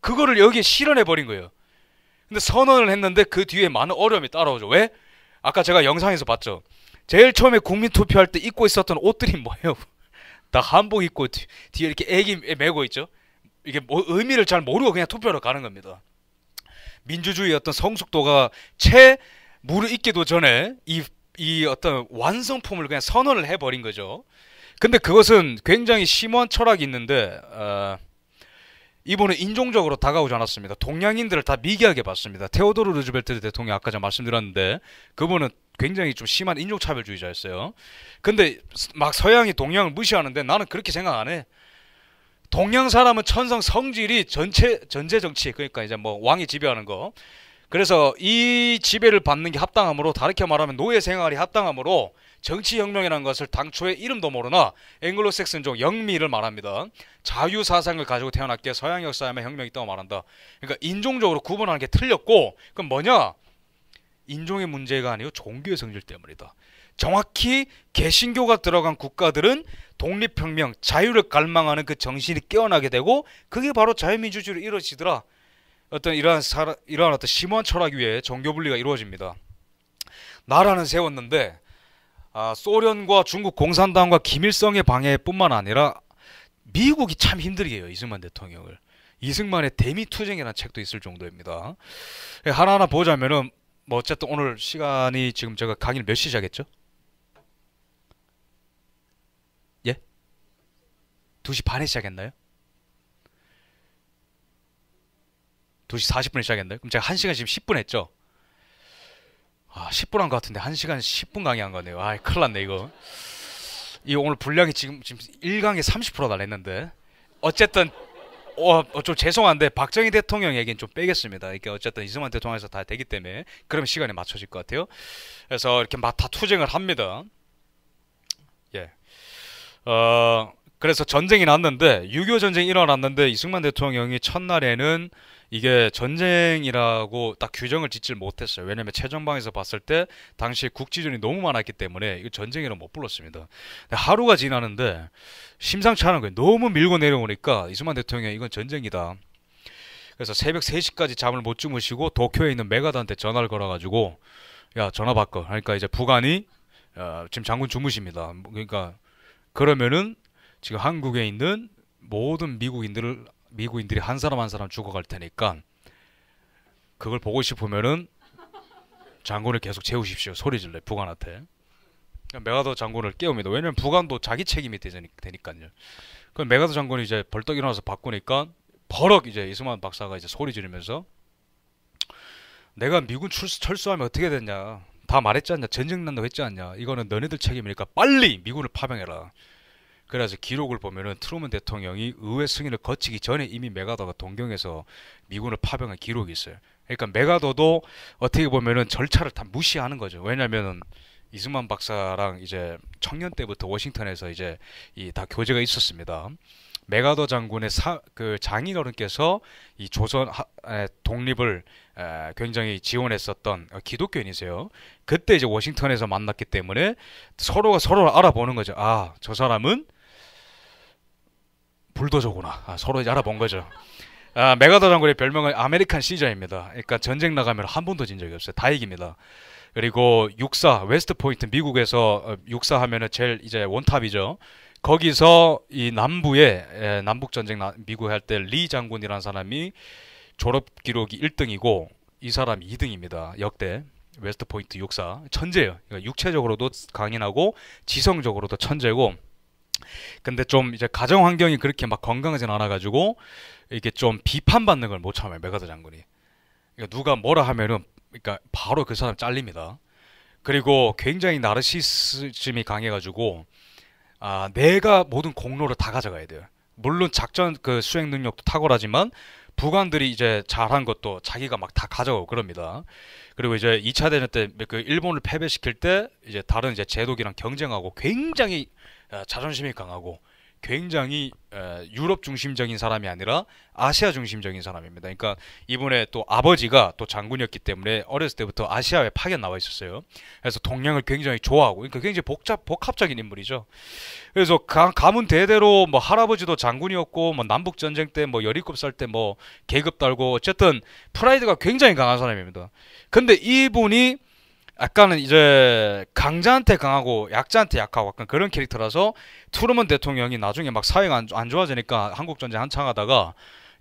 그거를 여기에 실현해버린 거예요. 근데 선언을 했는데 그 뒤에 많은 어려움이 따라오죠. 왜? 아까 제가 영상에서 봤죠. 제일 처음에 국민투표할 때 입고 있었던 옷들이 뭐예요? 다 한복 입고 뒤에 이렇게 애기 메고 있죠. 이게 뭐 의미를 잘 모르고 그냥 투표로 가는 겁니다. 민주주의의 어떤 성숙도가 채 무르익기도 전에 이 어떤 완성품을 그냥 선언을 해버린 거죠. 근데 그것은 굉장히 심오한 철학이 있는데 이분은 인종적으로 다가오지 않았습니다. 동양인들을 다 미개하게 봤습니다. 테오도르 루즈벨트 대통령 아까 제가 말씀드렸는데 그분은 굉장히 좀 심한 인종차별주의자였어요. 근데 막 서양이 동양을 무시하는데 나는 그렇게 생각 안 해. 동양 사람은 천성 성질이 전제 정치, 그러니까 이제 뭐 왕이 지배하는 거. 그래서 이 지배를 받는 게 합당함으로, 다르게 말하면 노예 생활이 합당함으로 정치혁명이라는 것을 당초에 이름도 모르나 앵글로색슨족 영미를 말합니다. 자유사상을 가지고 태어났기에 서양 역사에 혁명이 있다고 말한다. 그러니까 인종적으로 구분하는 게 틀렸고, 그럼 뭐냐? 인종의 문제가 아니고 종교의 성질 때문이다. 정확히 개신교가 들어간 국가들은 독립혁명, 자유를 갈망하는 그 정신이 깨어나게 되고 그게 바로 자유민주주의로 이루어지더라. 어떤 이러한 어떤 심오한 철학 위에 종교 분리가 이루어집니다. 나라는 세웠는데 소련과 중국 공산당과 김일성의 방해뿐만 아니라 미국이 참 힘들게 해요. 이승만 대통령을. 이승만의 대미투쟁이라는 책도 있을 정도입니다. 하나하나 보자면은 뭐 어쨌든 오늘 시간이 지금 제가 강의를 몇 시 시작했죠? 예? 2시 반에 시작했나요? 2시 40분에 시작했나요? 그럼 제가 1시간 지금 10분 했죠? 10분 한 것 같은데 1시간 10분 강의한 거네요. 큰일 났네 이거. 이 오늘 분량이 지금 1강에 30% 달했는데 어쨌든 좀 죄송한데 박정희 대통령 얘기는 좀 빼겠습니다. 이게 어쨌든 이승만 대통령에서 다 되기 때문에 그러면 시간이 맞춰질 것 같아요. 그래서 이렇게 막 다 투쟁을 합니다. 예. 그래서 전쟁이 났는데 6.25 전쟁이 일어났는데 이승만 대통령이 첫날에는 이게 전쟁이라고 딱 규정을 짓질 못했어요. 왜냐면 최전방에서 봤을 때 당시에 국지전이 너무 많았기 때문에 이거 전쟁이라고 못 불렀습니다. 하루가 지나는데 심상치 않은 거예요. 너무 밀고 내려오니까 이승만 대통령이 이건 전쟁이다. 그래서 새벽 3시까지 잠을 못 주무시고 도쿄에 있는 메가드한테 전화를 걸어가지고 야 전화 바꿔. 그러니까 이제 부관이 지금 장군 주무십니다. 그러니까 그러면은 지금 한국에 있는 모든 미국인들이 한 사람 한 사람 죽어갈 테니까 그걸 보고 싶으면은 장군을 계속 재우십시오. 소리 질러 부관한테. 메가더 장군을 깨웁니다. 왜냐면 부관도 자기 책임이 되니까요. 그럼 메가더 장군이 이제 벌떡 일어나서 바꾸니까 버럭 이제 이승만 박사가 이제 소리 지르면서 내가 미군 철수하면 어떻게 됐냐. 다 말했지 않냐. 전쟁 난다고 했지 않냐. 이거는 너네들 책임이니까 빨리 미군을 파병해라. 그래서 기록을 보면은 트루먼 대통령이 의회 승인을 거치기 전에 이미 메가더가 동경에서 미군을 파병한 기록이 있어요. 그러니까 메가더도 어떻게 보면은 절차를 다 무시하는 거죠. 왜냐면은 이승만 박사랑 이제 청년 때부터 워싱턴에서 이제 다 교제가 있었습니다. 메가더 장군의 그 장인어른께서 이 조선 독립을 굉장히 지원했었던 기독교인이세요. 그때 이제 워싱턴에서 만났기 때문에 서로가 서로를 알아보는 거죠. 저 사람은 불도저구나. 서로 이제 알아본 거죠. 메가더 장군의 별명은 아메리칸 시저입니다. 그러니까 전쟁 나가면 한 번도 진 적이 없어요. 다 이깁니다. 그리고 육사 웨스트 포인트 미국에서 육사 하면은 제일 이제 원탑이죠. 거기서 이 남부에 남북 전쟁 미국 할 때 리 장군이라는 사람이 졸업 기록이 1등이고 이 사람이 2등입니다. 역대 웨스트 포인트 육사 천재예요. 그러니까 육체적으로도 강인하고 지성적으로도 천재고. 근데 좀 이제 가정 환경이 그렇게 막 건강하진 않아가지고 이게 좀 비판받는 걸 못 참아요. 메가더 장군이. 그러니까 누가 뭐라 하면은 그러니까 바로 그 사람 잘립니다. 그리고 굉장히 나르시즘이 강해가지고 내가 모든 공로를 다 가져가야 돼요. 물론 작전 그 수행 능력도 탁월하지만 부관들이 이제 잘한 것도 자기가 막 다 가져가고 그럽니다. 그리고 이제 2차 대전 때 그 일본을 패배시킬 때 이제 다른 이제 제독이랑 경쟁하고 굉장히 자존심이 강하고 굉장히 유럽 중심적인 사람이 아니라 아시아 중심적인 사람입니다. 그러니까 이분의 또 아버지가 또 장군이었기 때문에 어렸을 때부터 아시아에 파견 나와 있었어요. 그래서 동양을 굉장히 좋아하고, 그러니까 굉장히 복합적인 인물이죠. 그래서 가문 대대로 뭐 할아버지도 장군이었고, 뭐 남북 전쟁 때 뭐 17살 때 뭐 계급 달고, 어쨌든 프라이드가 굉장히 강한 사람입니다. 근데 이분이 약간은 이제 강자한테 강하고 약자한테 약하고 약간 그런 캐릭터라서 트루먼 대통령이 나중에 막 사회가 안 좋아지니까 한국 전쟁 한창 하다가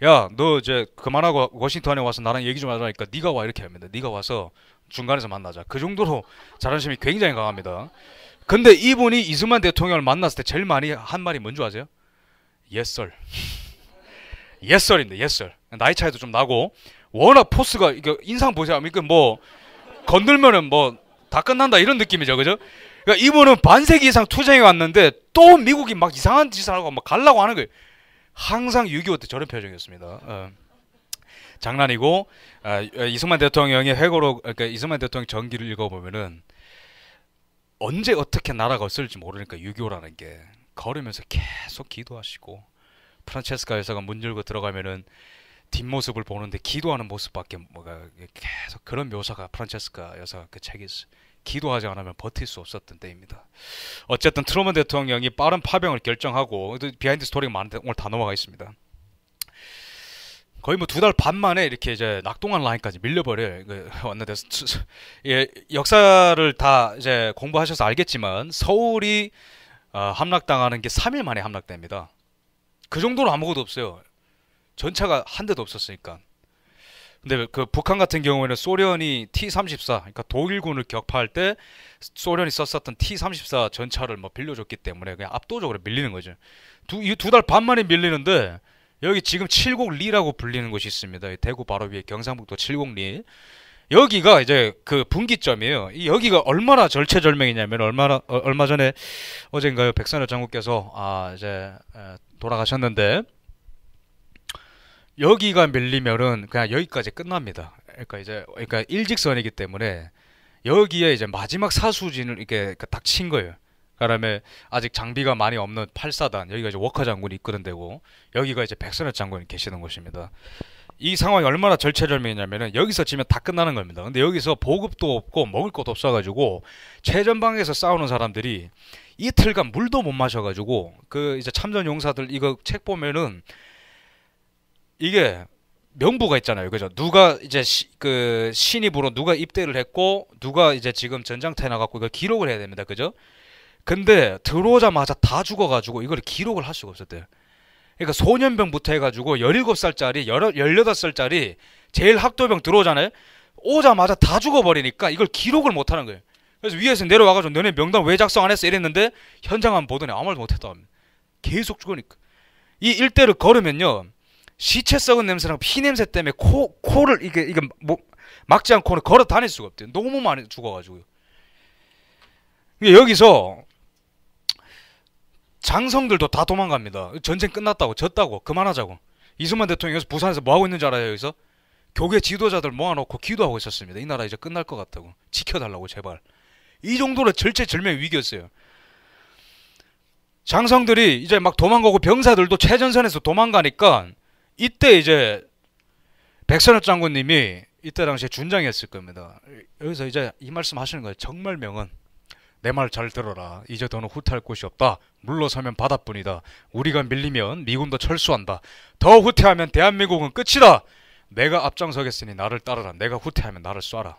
야, 너 이제 그만하고 워싱턴에 와서 나랑 얘기 좀 하자니까 네가 와 이렇게 합니다. 네가 와서 중간에서 만나자. 그 정도로 자존심이 굉장히 강합니다. 근데 이분이 이승만 대통령을 만났을 때 제일 많이 한 말이 뭔지 아세요? Yes sir. Yes sir인데 yes sir. 나이 차이도 좀 나고 워낙 포스가 이거 인상 보세요. 이거 뭐 건들면은 뭐 다 끝난다 이런 느낌이죠, 그죠? 그러니까 이분은 반세기 이상 투쟁해 왔는데 또 미국이 막 이상한 짓을 하고 막 가려고 하는 거예요. 항상 6.25 때 저런 표정이었습니다. 장난이고 이승만 대통령의 회고록 그러니까 이승만 대통령 전기를 읽어보면은 언제 어떻게 나라가 없을지 모르니까 6.25라는 게 걸으면서 계속 기도하시고 프란체스카 여사가 문 열고 들어가면은 뒷모습을 보는데 기도하는 모습밖에 뭐가 계속 그런 묘사가 프란체스카 여사 그 책에 있어요. 기도하지 않으면 버틸 수 없었던 때입니다. 어쨌든 트루먼 대통령이 빠른 파병을 결정하고 비하인드 스토리가 많은데 오늘 다 넘어가 있습니다. 거의 뭐 2달 반 만에 이렇게 이제 낙동강 라인까지 밀려버려요. 왔는데 예, 역사를 다 이제 공부하셔서 알겠지만 서울이 함락당하는 게 3일 만에 함락됩니다. 그 정도로 아무것도 없어요. 전차가 한 대도 없었으니까. 근데 그 북한 같은 경우에는 소련이 T-34, 그러니까 독일군을 격파할 때 소련이 썼었던 T-34 전차를 뭐 빌려줬기 때문에 그냥 압도적으로 밀리는 거죠. 이 2달 반 만에 밀리는데 여기 지금 칠곡리라고 불리는 곳이 있습니다. 대구 바로 위에 경상북도 칠곡리. 여기가 이제 그 분기점이에요. 여기가 얼마나 절체절명이냐면 얼마 전에 어젠가요 백선엽 장군께서 이제 돌아가셨는데. 여기가 밀리면은 그냥 여기까지 끝납니다. 그러니까 일직선이기 때문에 여기에 이제 마지막 사수진을 이렇게 딱 친 거예요. 그다음에 아직 장비가 많이 없는 8사단 여기가 이제 워커 장군이 있거든 되고 여기가 이제 백선엽 장군이 계시는 곳입니다. 이 상황이 얼마나 절체절명이냐면은 여기서 지면 다 끝나는 겁니다. 근데 여기서 보급도 없고 먹을 것도 없어가지고 최전방에서 싸우는 사람들이 이틀간 물도 못 마셔가지고 그 이제 참전 용사들 이거 책 보면은. 이게 명부가 있잖아요, 그죠? 누가 이제 그 신입으로 누가 입대를 했고 누가 이제 지금 전장터에 나갔고 이걸 기록을 해야 됩니다, 그죠? 근데 들어오자마자 다 죽어가지고 이걸 기록을 할 수가 없었대요. 그러니까 소년병부터 해가지고 17살짜리, 18살짜리 제일 학도병 들어오잖아요. 오자마자 다 죽어버리니까 이걸 기록을 못하는 거예요. 그래서 위에서 내려와가지고 너네 명단 왜 작성 안 했어 이랬는데 현장 한번 보더니 아무 말도 못했다 합니다. 계속 죽으니까. 이 일대를 걸으면요. 시체 썩은 냄새랑 피 냄새 때문에 코를 이게 뭐 막지 않고는 걸어 다닐 수가 없대요. 너무 많이 죽어가지고요. 여기서 장성들도 다 도망갑니다. 전쟁 끝났다고 졌다고 그만하자고. 이승만 대통령이 여기서 부산에서 뭐 하고 있는 줄 알아요? 여기서 교계 지도자들 모아놓고 기도하고 있었습니다. 이 나라 이제 끝날 것 같다고 지켜달라고 제발. 이 정도로 절체절명 위기였어요. 장성들이 이제 막 도망가고 병사들도 최전선에서 도망가니까. 이때 이제 백선엽 장군님이 이때 당시에 준장이었을 겁니다. 여기서 이제 이 말씀 하시는 거예요. 정말 명언. 내 말 잘 들어라. 이제 더는 후퇴할 곳이 없다. 물러서면 바다뿐이다. 우리가 밀리면 미군도 철수한다. 더 후퇴하면 대한민국은 끝이다. 내가 앞장서겠으니 나를 따르라. 내가 후퇴하면 나를 쏴라.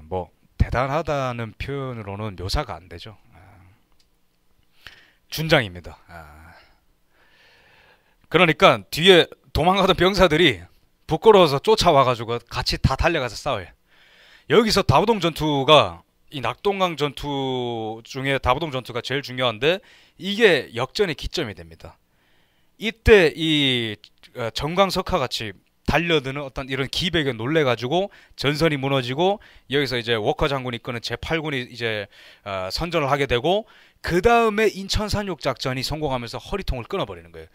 뭐 대단하다는 표현으로는 묘사가 안 되죠. 준장입니다. 그러니까 뒤에 도망가던 병사들이 부끄러워서 쫓아와가지고 같이 다 달려가서 싸워요. 여기서 다부동 전투가 이 낙동강 전투 중에 다부동 전투가 제일 중요한데 이게 역전의 기점이 됩니다. 이때 이 정광석화 같이 달려드는 어떤 이런 기백에 놀래가지고 전선이 무너지고 여기서 이제 워커 장군이 이끄는 제8군이 이제 선전을 하게 되고 그 다음에 인천 산육작전이 성공하면서 허리통을 끊어버리는 거예요.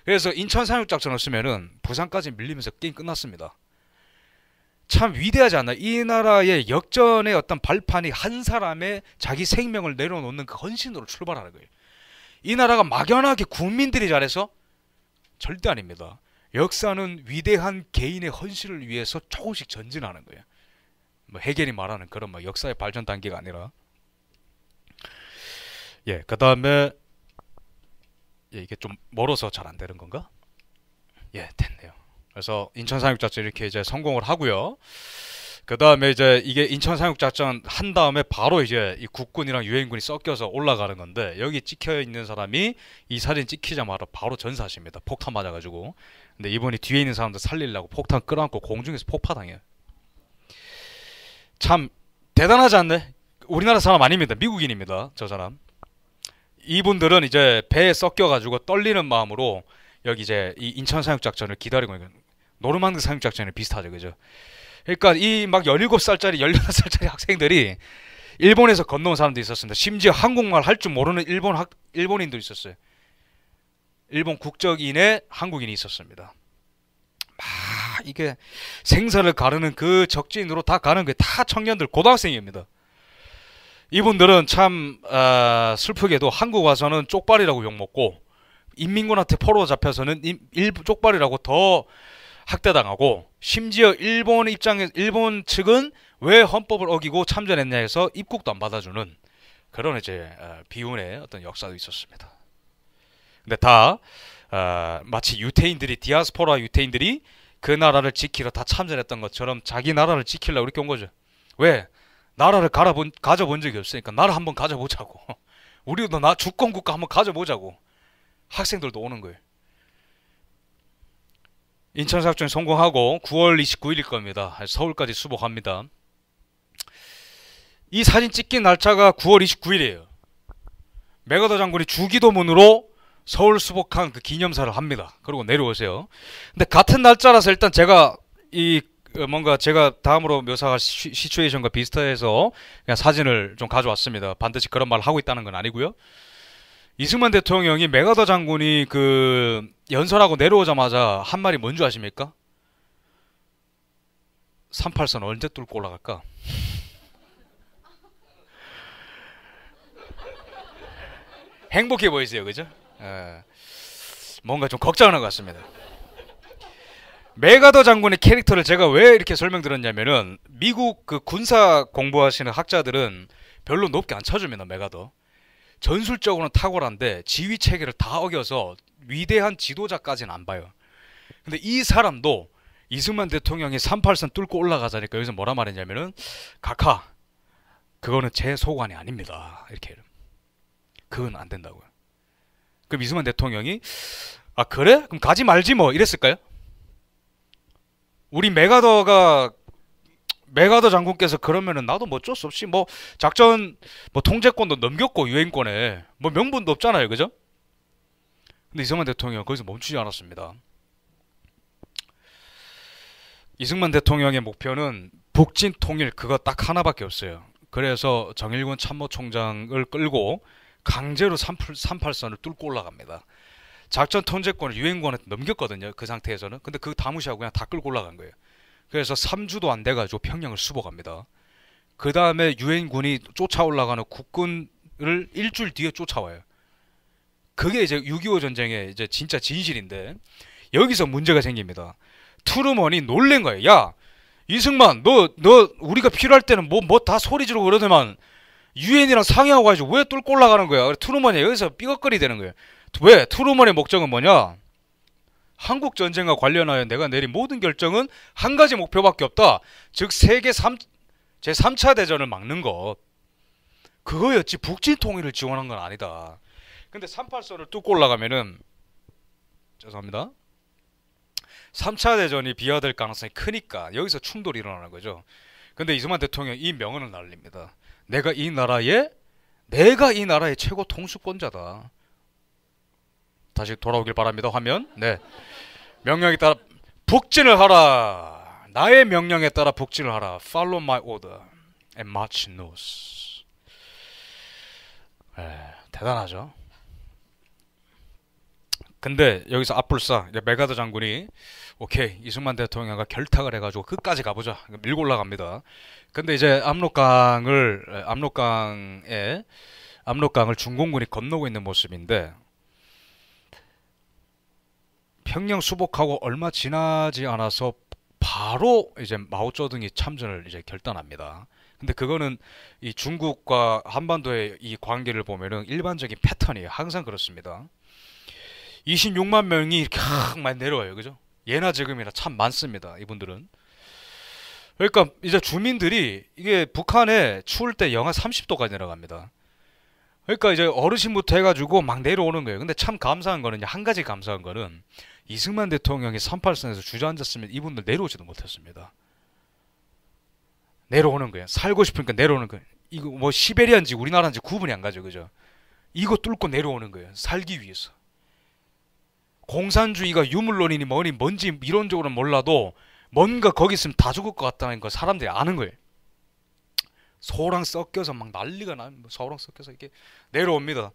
그래서 인천 산육작전 없으면은 부산까지 밀리면서 게임 끝났습니다. 참 위대하지 않나요? 이 나라의 역전의 어떤 발판이 한 사람의 자기 생명을 내려놓는 그 헌신으로 출발하는 거예요. 이 나라가 막연하게 국민들이 잘해서 절대 아닙니다. 역사는 위대한 개인의 헌신을 위해서 조금씩 전진하는 거예요. 뭐 해겔이 말하는 그런 뭐 역사의 발전 단계가 아니라. 예, 그 다음에 이게 좀 멀어서 잘 안 되는 건가? 예, 됐네요. 그래서 인천 산육작전 이렇게 이제 성공을 하고요. 그 다음에 이제 이게 인천 상륙작전 한 다음에 바로 이제 이 국군이랑 유엔군이 섞여서 올라가는 건데, 여기 찍혀 있는 사람이 이 사진 찍히자마자 바로 전사하십니다. 폭탄 맞아가지고. 근데 이분이 뒤에 있는 사람들 살리려고 폭탄 끌어안고 공중에서 폭파당해요. 참 대단하지 않네? 우리나라 사람 아닙니다. 미국인입니다. 저 사람. 이분들은 이제 배에 섞여가지고 떨리는 마음으로 여기 이제 이 인천 상륙작전을 기다리고 있는, 노르망디 상륙작전이 비슷하죠, 그죠? 그러니까 이 막 17살짜리 18살짜리 학생들이 일본에서 건너온 사람도 있었습니다. 심지어 한국말 할 줄 모르는 일본인도 있었어요. 일본 국적인의 한국인이 있었습니다. 이게 생사를 가르는 그 적진으로 다 가는 게 다 청년들, 고등학생입니다. 이분들은 참 슬프게도 한국 와서는 쪽발이라고 욕먹고, 인민군한테 포로 잡혀서는 쪽발이라고 더 학대당하고, 심지어 일본 측은 왜 헌법을 어기고 참전했냐 해서 입국도 안 받아주는 그런 이제 비운의 어떤 역사도 있었습니다. 근데 다 마치 유태인들이, 디아스포라 유태인들이 그 나라를 지키러 다 참전했던 것처럼 자기 나라를 지키려고 이렇게 온 거죠. 왜? 나라를 가져본 적이 없으니까 나라 한번 가져보자고. 우리도 주권국가 한번 가져보자고. 학생들도 오는 거예요. 인천사격전이 성공하고 9월 29일일 겁니다. 서울까지 수복합니다. 이 사진 찍힌 날짜가 9월 29일이에요. 맥어더 장군이 주기도문으로 서울 수복한 그 기념사를 합니다. 그리고 내려오세요. 근데 같은 날짜라서 일단 제가 뭔가 제가 다음으로 묘사할 시츄에이션과 비슷해서 그냥 사진을 좀 가져왔습니다. 반드시 그런 말을 하고 있다는 건 아니고요. 이승만 대통령이 맥어더 장군이 그 연설하고 내려오자마자 한 말이 뭔지 아십니까? 38선 언제 뚫고 올라갈까? 행복해 보이세요, 그죠? 뭔가 좀 걱정하는 것 같습니다. 맥어더 장군의 캐릭터를 제가 왜 이렇게 설명드렸냐면은, 미국 그 군사 공부하시는 학자들은 별로 높게 안 쳐줍니다. 맥어더 전술적으로는 탁월한데 지휘 체계를 다 어겨서 위대한 지도자까지는 안 봐요. 근데 이 사람도 이승만 대통령이 38선 뚫고 올라가자니까 여기서 뭐라 말했냐면은, 각하, 그거는 제 소관이 아닙니다. 이렇게 해요. 그건 안 된다고요. 그럼 이승만 대통령이 그래? 그럼 가지 말지 뭐 이랬을까요? 우리 맥어더 장군께서 그러면은 나도 뭐 어쩔 수 없이 뭐 작전 뭐 통제권도 넘겼고 유엔권에 뭐 명분도 없잖아요, 그죠? 근데 이승만 대통령은 거기서 멈추지 않았습니다. 이승만 대통령의 목표는 북진 통일, 그거 딱 하나밖에 없어요. 그래서 정일군 참모총장을 끌고 강제로 38선을 뚫고 올라갑니다. 작전 통제권을 유엔권에 넘겼거든요, 그 상태에서는. 근데 그거 다 무시하고 그냥 다 끌고 올라간 거예요. 그래서 3주도 안 돼가지고 평양을 수복합니다. 그 다음에 유엔군이 쫓아 올라가는 국군을 일주일 뒤에 쫓아와요. 그게 이제 6.25 전쟁의 이제 진짜 진실인데, 여기서 문제가 생깁니다. 트루먼이 놀란 거예요. 야, 이승만, 너 우리가 필요할 때는 뭐 다 소리 지르고 그러더만 유엔이랑 상의하고 가지고 왜 뚫고 올라가는 거야? 트루먼이 여기서 삐걱거리 되는 거예요. 왜? 트루먼의 목적은 뭐냐? 한국 전쟁과 관련하여 내가 내린 모든 결정은 한 가지 목표밖에 없다. 즉 세계 제3차 대전을 막는 것. 그거였지 북진 통일을 지원한 건 아니다. 근데 38선을 뚫고 올라가면은, 죄송합니다, 3차 대전이 비화될 가능성이 크니까 여기서 충돌이 일어나는 거죠. 근데 이승만 대통령이 이 명언을 날립니다. 내가 이 나라의 최고 통수권자다. 다시 돌아오길 바랍니다. 화면. 네. 명령에 따라 북진을 하라. 나의 명령에 따라 북진을 하라. Follow my order and march north. 대단하죠. 근데 여기서 앞불사 맥어더 장군이 오케이, 이승만 대통령과 결탁을 해가지고 끝까지 가보자, 밀고 올라갑니다. 근데 이제 압록강을 중공군이 건너고 있는 모습인데, 평양 수복하고 얼마 지나지 않아서 바로 이제 마오쩌둥이 참전을 이제 결단합니다. 근데 그거는 이 중국과 한반도의 이 관계를 보면은 일반적인 패턴이에요. 항상 그렇습니다. 26만 명이 이렇게 많이 내려와요, 그죠? 예나 지금이나 참 많습니다, 이분들은. 그러니까 이제 주민들이 이게 북한에 추울 때 영하 30도까지 내려갑니다. 그러니까 이제 어르신부터 해가지고 막 내려오는 거예요. 근데 참 감사한 거는 한 가지 감사한 거는 이승만 대통령이 38선에서 주저앉았으면 이분들 내려오지도 못했습니다. 내려오는 거예요. 살고 싶으니까 내려오는 거예요. 이거 뭐 시베리아인지 우리나라인지 구분이 안 가죠, 그죠? 이거 뚫고 내려오는 거예요. 살기 위해서. 공산주의가 유물론이니 뭐니 뭔지 이론적으로는 몰라도 뭔가 거기 있으면 다 죽을 것 같다는 거 사람들이 아는 거예요. 소랑 섞여서 막 난리가 나면 소랑 섞여서 이렇게 내려옵니다.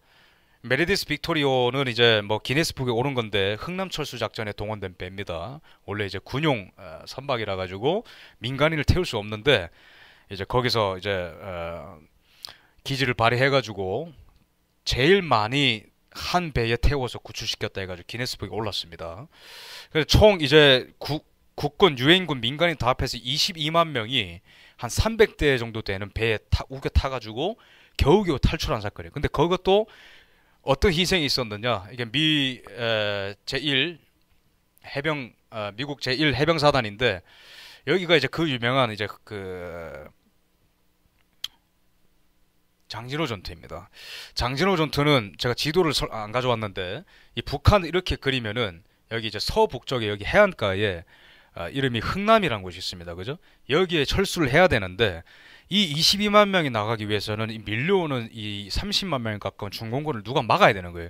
메리디스 빅토리오는 이제 뭐 기네스북에 오른 건데 흥남철수 작전에 동원된 배입니다. 원래 이제 군용 선박이라 가지고 민간인을 태울 수 없는데 이제 거기서 이제 기지를 발휘해 가지고 제일 많이 한 배에 태워서 구출시켰다 해가지고 기네스북에 올랐습니다. 그래서 총 이제 국군, 유엔군, 민간인 다 합해서 22만 명이 한 300대 정도 되는 배에 우겨 타가지고 겨우겨우 탈출한 사건이에요. 근데 그것도 어떤 희생이 있었느냐? 이게 미국 제1 해병사단인데 여기가 이제 그 유명한 이제 그 장진호 전투입니다. 장진호 전투는 제가 지도를 안 가져왔는데 이 북한 이렇게 그리면은 여기 이제 서북쪽에 여기 해안가에 이름이 흥남이라는 곳이 있습니다. 그죠? 여기에 철수를 해야 되는데 이 22만 명이 나가기 위해서는 이 밀려오는 이 30만 명 가까운 중공군을 누가 막아야 되는 거예요.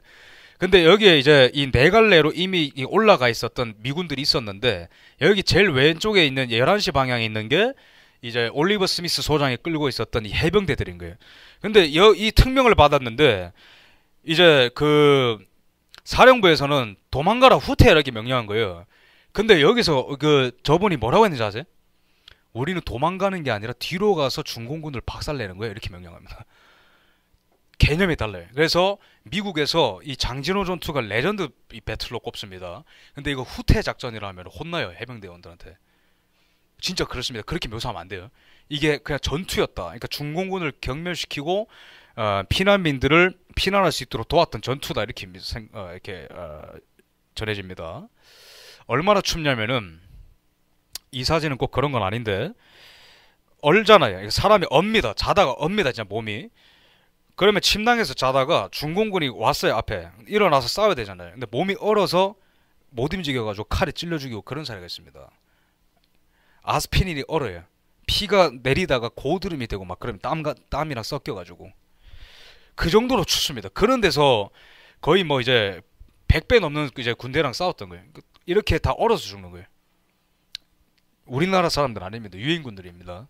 근데 여기에 이제 이 네 갈래로 이미 올라가 있었던 미군들이 있었는데 여기 제일 왼쪽에 있는 11시 방향에 있는 게 이제 올리버 스미스 소장이 끌고 있었던 이 해병대들인 거예요. 근데 이 특명을 받았는데 이제 그 사령부에서는 도망가라 후퇴하라 이렇게 명령한 거예요. 근데 여기서 그 저분이 뭐라고 했는지 아세요? 우리는 도망가는 게 아니라 뒤로 가서 중공군을 박살내는 거예요. 이렇게 명령합니다. 개념이 달라요. 그래서 미국에서 이 장진호 전투가 레전드 배틀로 꼽습니다. 근데 이거 후퇴 작전이라 하면 혼나요. 해병대원들한테. 진짜 그렇습니다. 그렇게 묘사하면 안 돼요. 이게 그냥 전투였다. 그러니까 중공군을 경멸시키고 피난민들을 피난할 수 있도록 도왔던 전투다. 이렇게 전해집니다. 얼마나 춥냐면은 이 사진은 꼭 그런 건 아닌데 얼잖아요. 사람이 옵니다. 자다가 옵니다. 진짜 몸이. 그러면 침낭에서 자다가 중공군이 왔어요. 앞에. 일어나서 싸워야 되잖아요. 근데 몸이 얼어서 못 움직여가지고 칼에 찔러 죽이고 그런 사례가 있습니다. 아스피린이 얼어요. 피가 내리다가 고드름이 되고 막 그러면 땀이랑 섞여가지고 그 정도로 춥습니다. 그런 데서 거의 뭐 이제 100배 넘는 이제 군대랑 싸웠던 거예요. 이렇게 다 얼어서 죽는 거예요. 우리나라 사람들 아닙니다. 유엔군들입니다.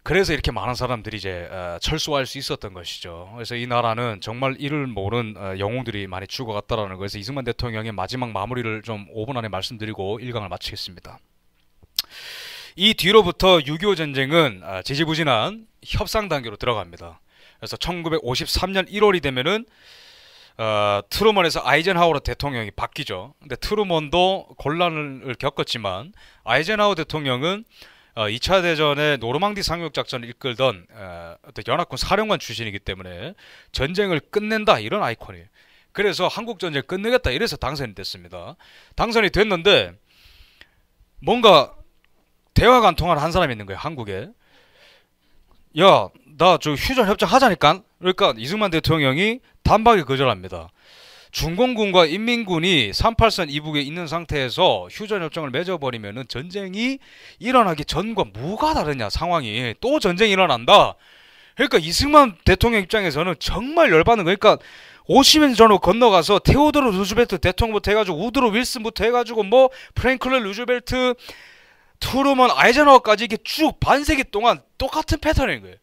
그래서 이렇게 많은 사람들이 이제 철수할 수 있었던 것이죠. 그래서 이 나라는 정말 이를 모르는 영웅들이 많이 죽어갔다라는 거에서 이승만 대통령의 마지막 마무리를 좀 5분 안에 말씀드리고 1강을 마치겠습니다. 이 뒤로부터 6.25 전쟁은 지지부진한 협상 단계로 들어갑니다. 그래서 1953년 1월이 되면은 트루먼에서 아이젠하워 대통령이 바뀌죠. 근데 트루먼도 곤란을 겪었지만 아이젠하워 대통령은 2차 대전의 노르망디 상륙 작전을 이끌던 어떤 연합군 사령관 출신이기 때문에 전쟁을 끝낸다 이런 아이콘이에요. 그래서 한국 전쟁 끝내겠다 이래서 당선이 됐습니다. 당선이 됐는데 뭔가 대화가 안 통하는 한 사람이 있는 거예요. 한국에. 야, 나 저 휴전 협정 하자니까. 그러니까 이승만 대통령이 단박에 거절합니다. 중공군과 인민군이 38선 이북에 있는 상태에서 휴전협정을 맺어버리면은 전쟁이 일어나기 전과 뭐가 다르냐 상황이. 또 전쟁이 일어난다. 그러니까 이승만 대통령 입장에서는 정말 열받는 거예요. 그러니까 오시면 전후 건너가서 테오도르 루즈벨트 대통령부터 해가지고 우드로 윌슨부터 해가지고 뭐 프랭클린 루즈벨트 트루먼 아이젠하워까지 이게 쭉 반세기 동안 똑같은 패턴인 거예요.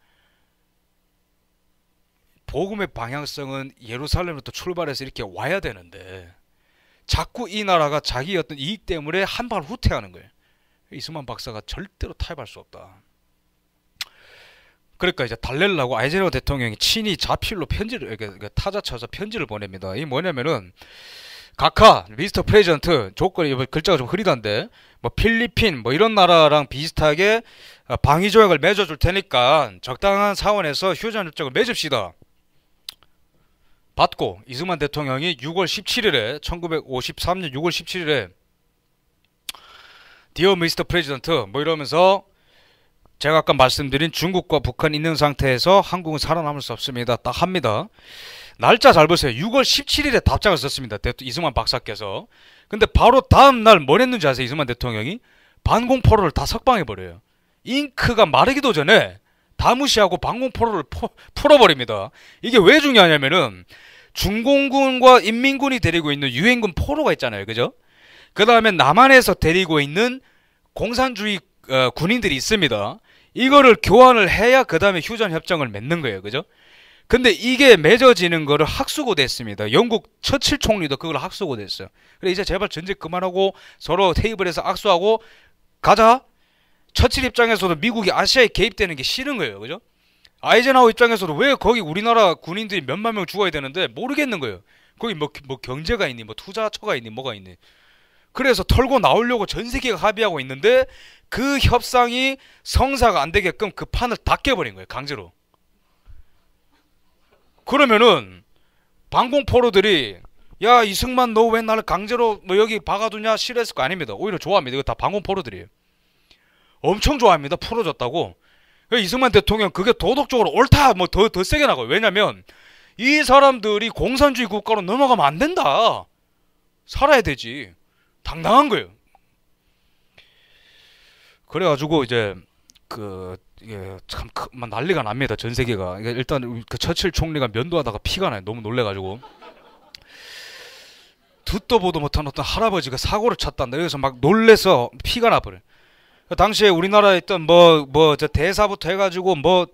복음의 방향성은 예루살렘부터 출발해서 이렇게 와야 되는데 자꾸 이 나라가 자기 어떤 이익 때문에 한 발 후퇴하는 거예요. 이승만 박사가 절대로 타협할 수 없다. 그러니까 이제 달래려고 아이젠하워 대통령이 친히 자필로 편지를 타자 쳐서 편지를 보냅니다. 이게 뭐냐면은 각하 미스터 프레지던트 조건이 글자가 좀 흐리던데 뭐 필리핀 뭐 이런 나라랑 비슷하게 방위 조약을 맺어줄 테니까 적당한 사원에서 휴전 협정을 맺읍시다. 받고 이승만 대통령이 6월 17일에 1953년 6월 17일에 디어 미스터 프레지던트 뭐 이러면서 제가 아까 말씀드린 중국과 북한 있는 상태에서 한국은 살아남을 수 없습니다. 딱 합니다. 날짜 잘 보세요. 6월 17일에 답장을 썼습니다. 이승만 박사께서. 근데 바로 다음 날 뭘 했는지 아세요? 이승만 대통령이 반공포로를 다 석방해버려요. 잉크가 마르기도 전에 다 무시하고 반공포로를 풀어버립니다. 이게 왜 중요하냐면은 중공군과 인민군이 데리고 있는 유엔군 포로가 있잖아요. 그죠? 그 다음에 남한에서 데리고 있는 공산주의 군인들이 있습니다. 이거를 교환을 해야 그 다음에 휴전협정을 맺는 거예요. 그죠? 근데 이게 맺어지는 거를 학수고대 했습니다. 영국 처칠 총리도 그걸 학수고대 했어요. 그래 이제 제발 전쟁 그만하고 서로 테이블에서 악수하고 가자. 처칠 입장에서도 미국이 아시아에 개입되는 게 싫은 거예요. 그죠? 아이젠하워 입장에서도 왜 거기 우리나라 군인들이 몇만 명 죽어야 되는데 모르겠는 거예요. 거기 뭐 경제가 있니 뭐 투자처가 있니 뭐가 있니. 그래서 털고 나오려고 전 세계가 합의하고 있는데 그 협상이 성사가 안 되게끔 그 판을 다 깨버린 거예요. 강제로. 그러면은 반공포로들이 야 이승만 너 왜 나를 강제로 뭐 여기 박아두냐 싫어했을 거 아닙니다. 오히려 좋아합니다. 이거 다 반공포로들이에요. 엄청 좋아합니다. 풀어줬다고. 이승만 대통령 그게 도덕적으로 옳다 뭐 더 세게 나가요. 왜냐면 이 사람들이 공산주의 국가로 넘어가면 안 된다. 살아야 되지. 당당한 거예요. 그래가지고 이제 이게 참 난리가 납니다. 전 세계가. 일단 그 처칠 총리가 면도하다가 피가 나요. 너무 놀래가지고. 듣도 보도 못한 어떤 할아버지가 사고를 쳤단다. 그래서 막 놀래서 피가 나버려요. 당시에 우리나라에 있던 저 대사부터 해가지고 뭐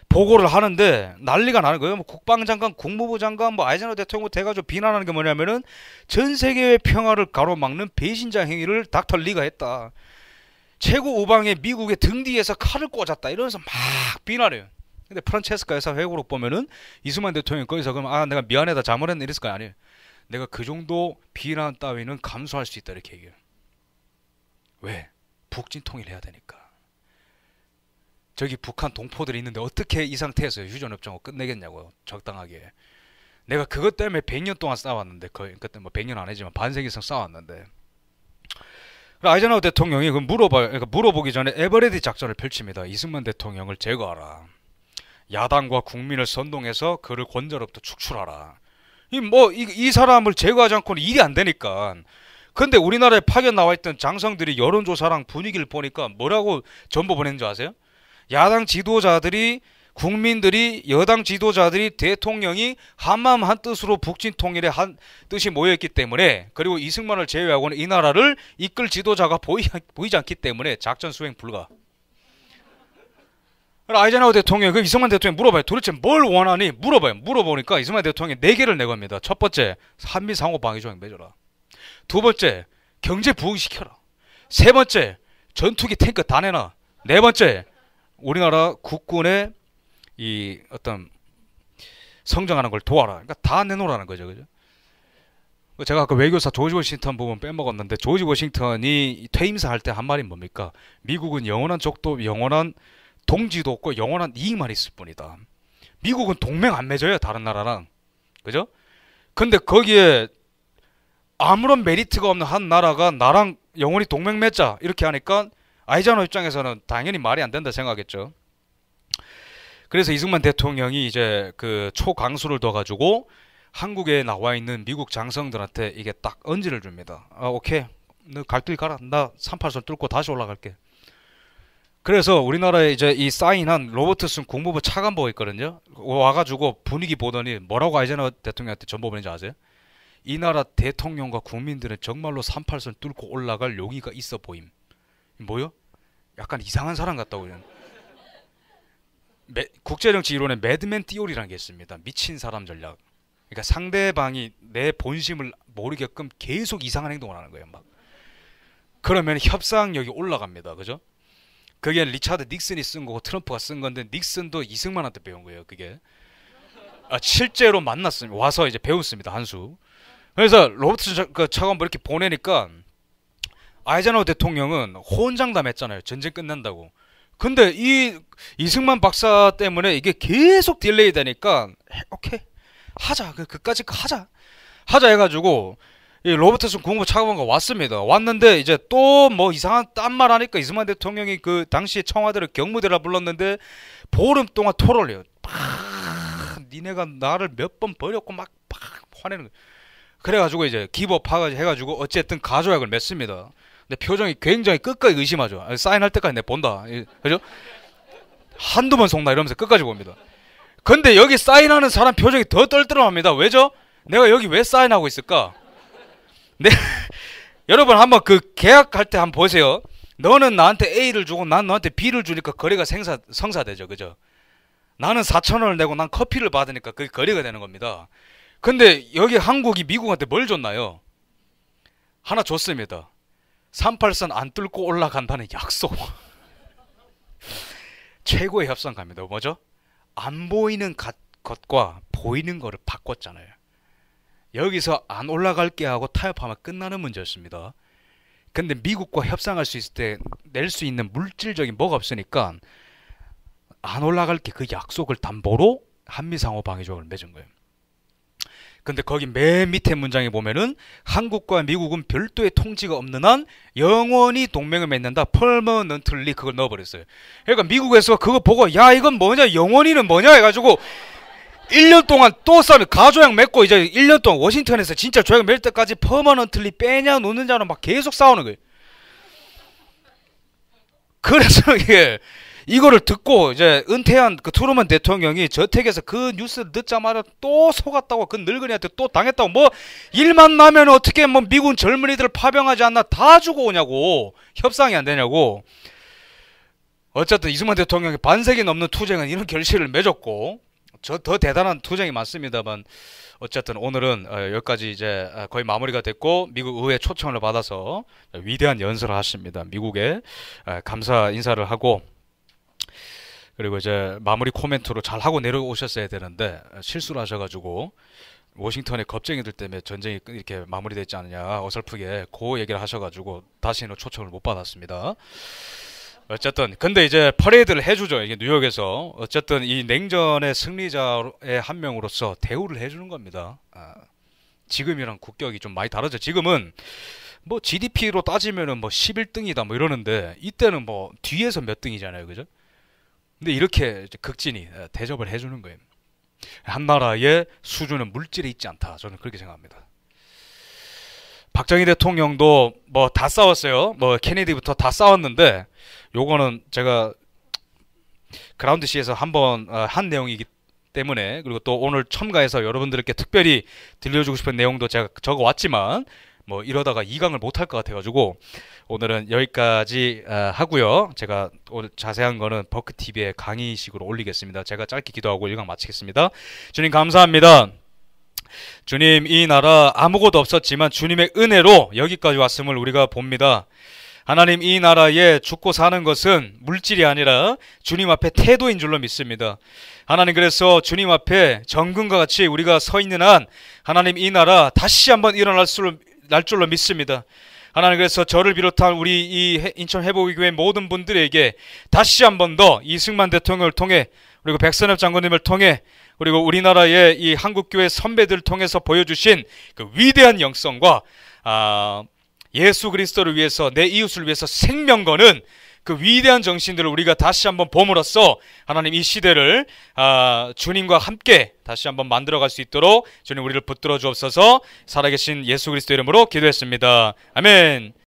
보고를 하는데 난리가 나는 거예요. 뭐 국방장관, 국무부 장관, 뭐 아이젠하워 대통령부터 해가지고 비난하는 게 뭐냐면은 전 세계의 평화를 가로막는 배신자 행위를 닥터 리가 했다. 최고 우방의 미국의 등 뒤에서 칼을 꽂았다. 이러면서 막 비난해요. 근데 프란체스카 여사 회고록 보면은 이승만 대통령이 거기서 그럼 내가 미안하다 잘못했네 이랬을 거 아니에요. 내가 그 정도 비난 따위는 감수할 수 있다 이렇게 얘기해요. 왜? 북진 통일해야 되니까. 저기 북한 동포들이 있는데 어떻게 이 상태에서 휴전협정을 끝내겠냐고요. 적당하게. 내가 그것 때문에 100년 동안 싸웠는데 그때 뭐 100년 안 했지만 반세기 이상 싸웠는데. 아이젠하워 대통령이 그러니까 물어보기 전에 에버레디 작전을 펼칩니다. 이승만 대통령을 제거하라. 야당과 국민을 선동해서 그를 권좌로부터 축출하라. 이 사람을 제거하지 않고는 일이 안 되니까. 근데 우리나라에 파견 나와있던 장성들이 여론조사랑 분위기를 보니까 뭐라고 전보 보낸 줄 아세요? 야당 지도자들이 국민들이 여당 지도자들이 대통령이 한마음 한뜻으로 북진 통일에 한 뜻이 모여있기 때문에 그리고 이승만을 제외하고는 이 나라를 이끌 지도자가 보이지 않기 때문에 작전 수행 불가. 아이젠하워 대통령이 이승만 대통령이 물어봐요. 도대체 뭘 원하니? 물어보니까 이승만 대통령이 4개를 내겁니다. 첫 번째, 한미 상호 방위 조약 맺어라. 두 번째, 경제 부흥시켜라. 세 번째, 전투기 탱크 다 내놔. 네 번째, 우리나라 국군의 이 어떤 성장하는 걸 도와라. 그러니까 다 내놓으라는 거죠. 그죠? 제가 아까 외교사 조지 워싱턴 부분 빼먹었는데 조지 워싱턴이 퇴임사 할 때 한 말이 뭡니까? 미국은 영원한 적도 영원한 동지도 없고 영원한 이익만 있을 뿐이다. 미국은 동맹 안 맺어요. 다른 나라랑. 그죠? 근데 거기에 아무런 메리트가 없는 한 나라가 나랑 영원히 동맹 맺자 이렇게 하니까 아이젠하워 입장에서는 당연히 말이 안 된다 생각했죠. 그래서 이승만 대통령이 이제 그 초강수를 둬가지고 한국에 나와 있는 미국 장성들한테 이게 딱 언지를 줍니다. 오케이, 너 갈 길 가라. 나 38선 뚫고 다시 올라갈게. 그래서 우리나라에 이제 이 사인한 로버트슨 국무부 차관보가 있거든요. 와가지고 분위기 보더니 뭐라고 아이젠하워 대통령한테 전보 보낸지 아세요? 이 나라 대통령과 국민들은 정말로 38선 뚫고 올라갈 용의가 있어 보임. 뭐요? 약간 이상한 사람 같다고 그냥. 국제정치 이론에 매드맨 띠오리라는 게 있습니다. 미친 사람 전략. 그러니까 상대방이 내 본심을 모르게끔 계속 이상한 행동을 하는 거예요. 막. 그러면 협상력이 올라갑니다. 그죠? 그게 리차드 닉슨이 쓴 거고 트럼프가 쓴 건데 닉슨도 이승만한테 배운 거예요. 그게. 실제로 만났습니다. 와서 이제 배웠습니다. 한 수. 그래서 로버트 차관 이렇게 보내니까 아이젠하워 대통령은 호언장담했잖아요. 전쟁 끝난다고. 근데 이 이승만 박사 때문에 이게 계속 딜레이 되니까 오케이 하자. 그까짓 거 하자 해가지고 이 로버트슨 국무부 차관과 왔습니다. 왔는데 이제 또 뭐 이상한 딴말 하니까 이승만 대통령이 그 당시에 청와대를 경무대라 불렀는데 보름 동안 토론을 해요. 니네가 나를 몇 번 버렸고 막 화내는 거예요. 그래가지고 이제 기법파가 해가지고 어쨌든 가조약을 맺습니다. 근데 표정이 굉장히 끝까지 의심하죠. 사인할 때까지 내가 본다. 그죠? 한두 번 속나 이러면서 끝까지 봅니다. 근데 여기 사인하는 사람 표정이 더 떨떠름합니다. 왜죠? 내가 여기 왜 사인하고 있을까? 네. 여러분 한번 그 계약할 때 한번 보세요. 너는 나한테 A를 주고 난 너한테 B를 주니까 거래가 성사되죠. 그죠? 나는 4,000원을 내고 난 커피를 받으니까 그게 거래가 되는 겁니다. 근데 여기 한국이 미국한테 뭘 줬나요? 하나 줬습니다. 38선 안 뚫고 올라간다는 약속. 최고의 협상가입니다. 뭐죠? 안 보이는 것과 보이는 거를 바꿨잖아요. 여기서 안 올라갈게 하고 타협하면 끝나는 문제였습니다. 근데 미국과 협상할 수 있을 때 낼 수 있는 물질적인 뭐가 없으니까 안 올라갈게 그 약속을 담보로 한미상호 방위조약을 맺은 거예요. 근데 거기 맨 밑에 문장에 보면은 한국과 미국은 별도의 통지가 없는 한 영원히 동맹을 맺는다. permanently 그걸 넣어버렸어요. 그러니까 미국에서 그거 보고 야 이건 뭐냐 영원히는 뭐냐 해가지고 1년 동안 또 싸우면 가조약 맺고 이제 1년 동안 워싱턴에서 진짜 조약 맺을 때까지 permanently 빼냐 놓느냐는 막 계속 싸우는 거예요. 그래서 이게 이거를 듣고 이제 은퇴한 그 트루먼 대통령이 저택에서 그 뉴스를 듣자마자 또 속았다고 그 늙은이한테 또 당했다고 뭐 일만 나면 어떻게 뭐 미군 젊은이들 파병하지 않나 다 주고 오냐고 협상이 안 되냐고. 어쨌든 이승만 대통령이 반세기 넘는 투쟁은 이런 결실을 맺었고 저 더 대단한 투쟁이 많습니다만 어쨌든 오늘은 여기까지 이제 거의 마무리가 됐고 미국 의회 초청을 받아서 위대한 연설을 하십니다. 미국에 감사 인사를 하고 그리고 이제 마무리 코멘트로 잘 하고 내려오셨어야 되는데 실수를 하셔가지고 워싱턴의 겁쟁이들 때문에 전쟁이 이렇게 마무리됐지 않느냐 어설프게 그 얘기를 하셔가지고 다시는 초청을 못 받았습니다. 어쨌든 근데 이제 퍼레이드를 해주죠. 이게 뉴욕에서 어쨌든 이 냉전의 승리자의 한 명으로서 대우를 해주는 겁니다. 지금이랑 국격이 좀 많이 다르죠. 지금은 뭐 GDP로 따지면은 뭐 11등이다 뭐 이러는데 이때는 뭐 뒤에서 몇 등이잖아요, 그죠? 근데 이렇게 극진히 대접을 해주는 거예요. 한 나라의 수준은 물질에 있지 않다. 저는 그렇게 생각합니다. 박정희 대통령도 뭐 다 싸웠어요. 뭐 케네디부터 다 싸웠는데 요거는 제가 그라운드 C에서 한번 한 내용이기 때문에 그리고 또 오늘 첨가해서 여러분들께 특별히 들려주고 싶은 내용도 제가 적어왔지만 뭐 이러다가 2강을 못할 것 같아가지고 오늘은 여기까지 하고요. 제가 오늘 자세한 거는 버크TV에 강의식으로 올리겠습니다. 제가 짧게 기도하고 1강 마치겠습니다. 주님 감사합니다. 주님 이 나라 아무것도 없었지만 주님의 은혜로 여기까지 왔음을 우리가 봅니다. 하나님 이 나라에 죽고 사는 것은 물질이 아니라 주님 앞에 태도인 줄로 믿습니다. 하나님 그래서 주님 앞에 정금과 같이 우리가 서 있는 한 하나님 이 나라 다시 한번 일어날 줄로 믿습니다. 하나님 그래서 저를 비롯한 우리 이 인천 회복교회 모든 분들에게 다시 한번 더 이승만 대통령을 통해 그리고 백선엽 장군님을 통해 그리고 우리나라의 이 한국교회 선배들을 통해서 보여주신 그 위대한 영성과 예수 그리스도를 위해서 내 이웃을 위해서 생명 거는 그 위대한 정신들을 우리가 다시 한번 봄으로써 하나님 이 시대를 주님과 함께 다시 한번 만들어갈 수 있도록 주님 우리를 붙들어 주옵소서. 살아계신 예수 그리스도 이름으로 기도했습니다. 아멘.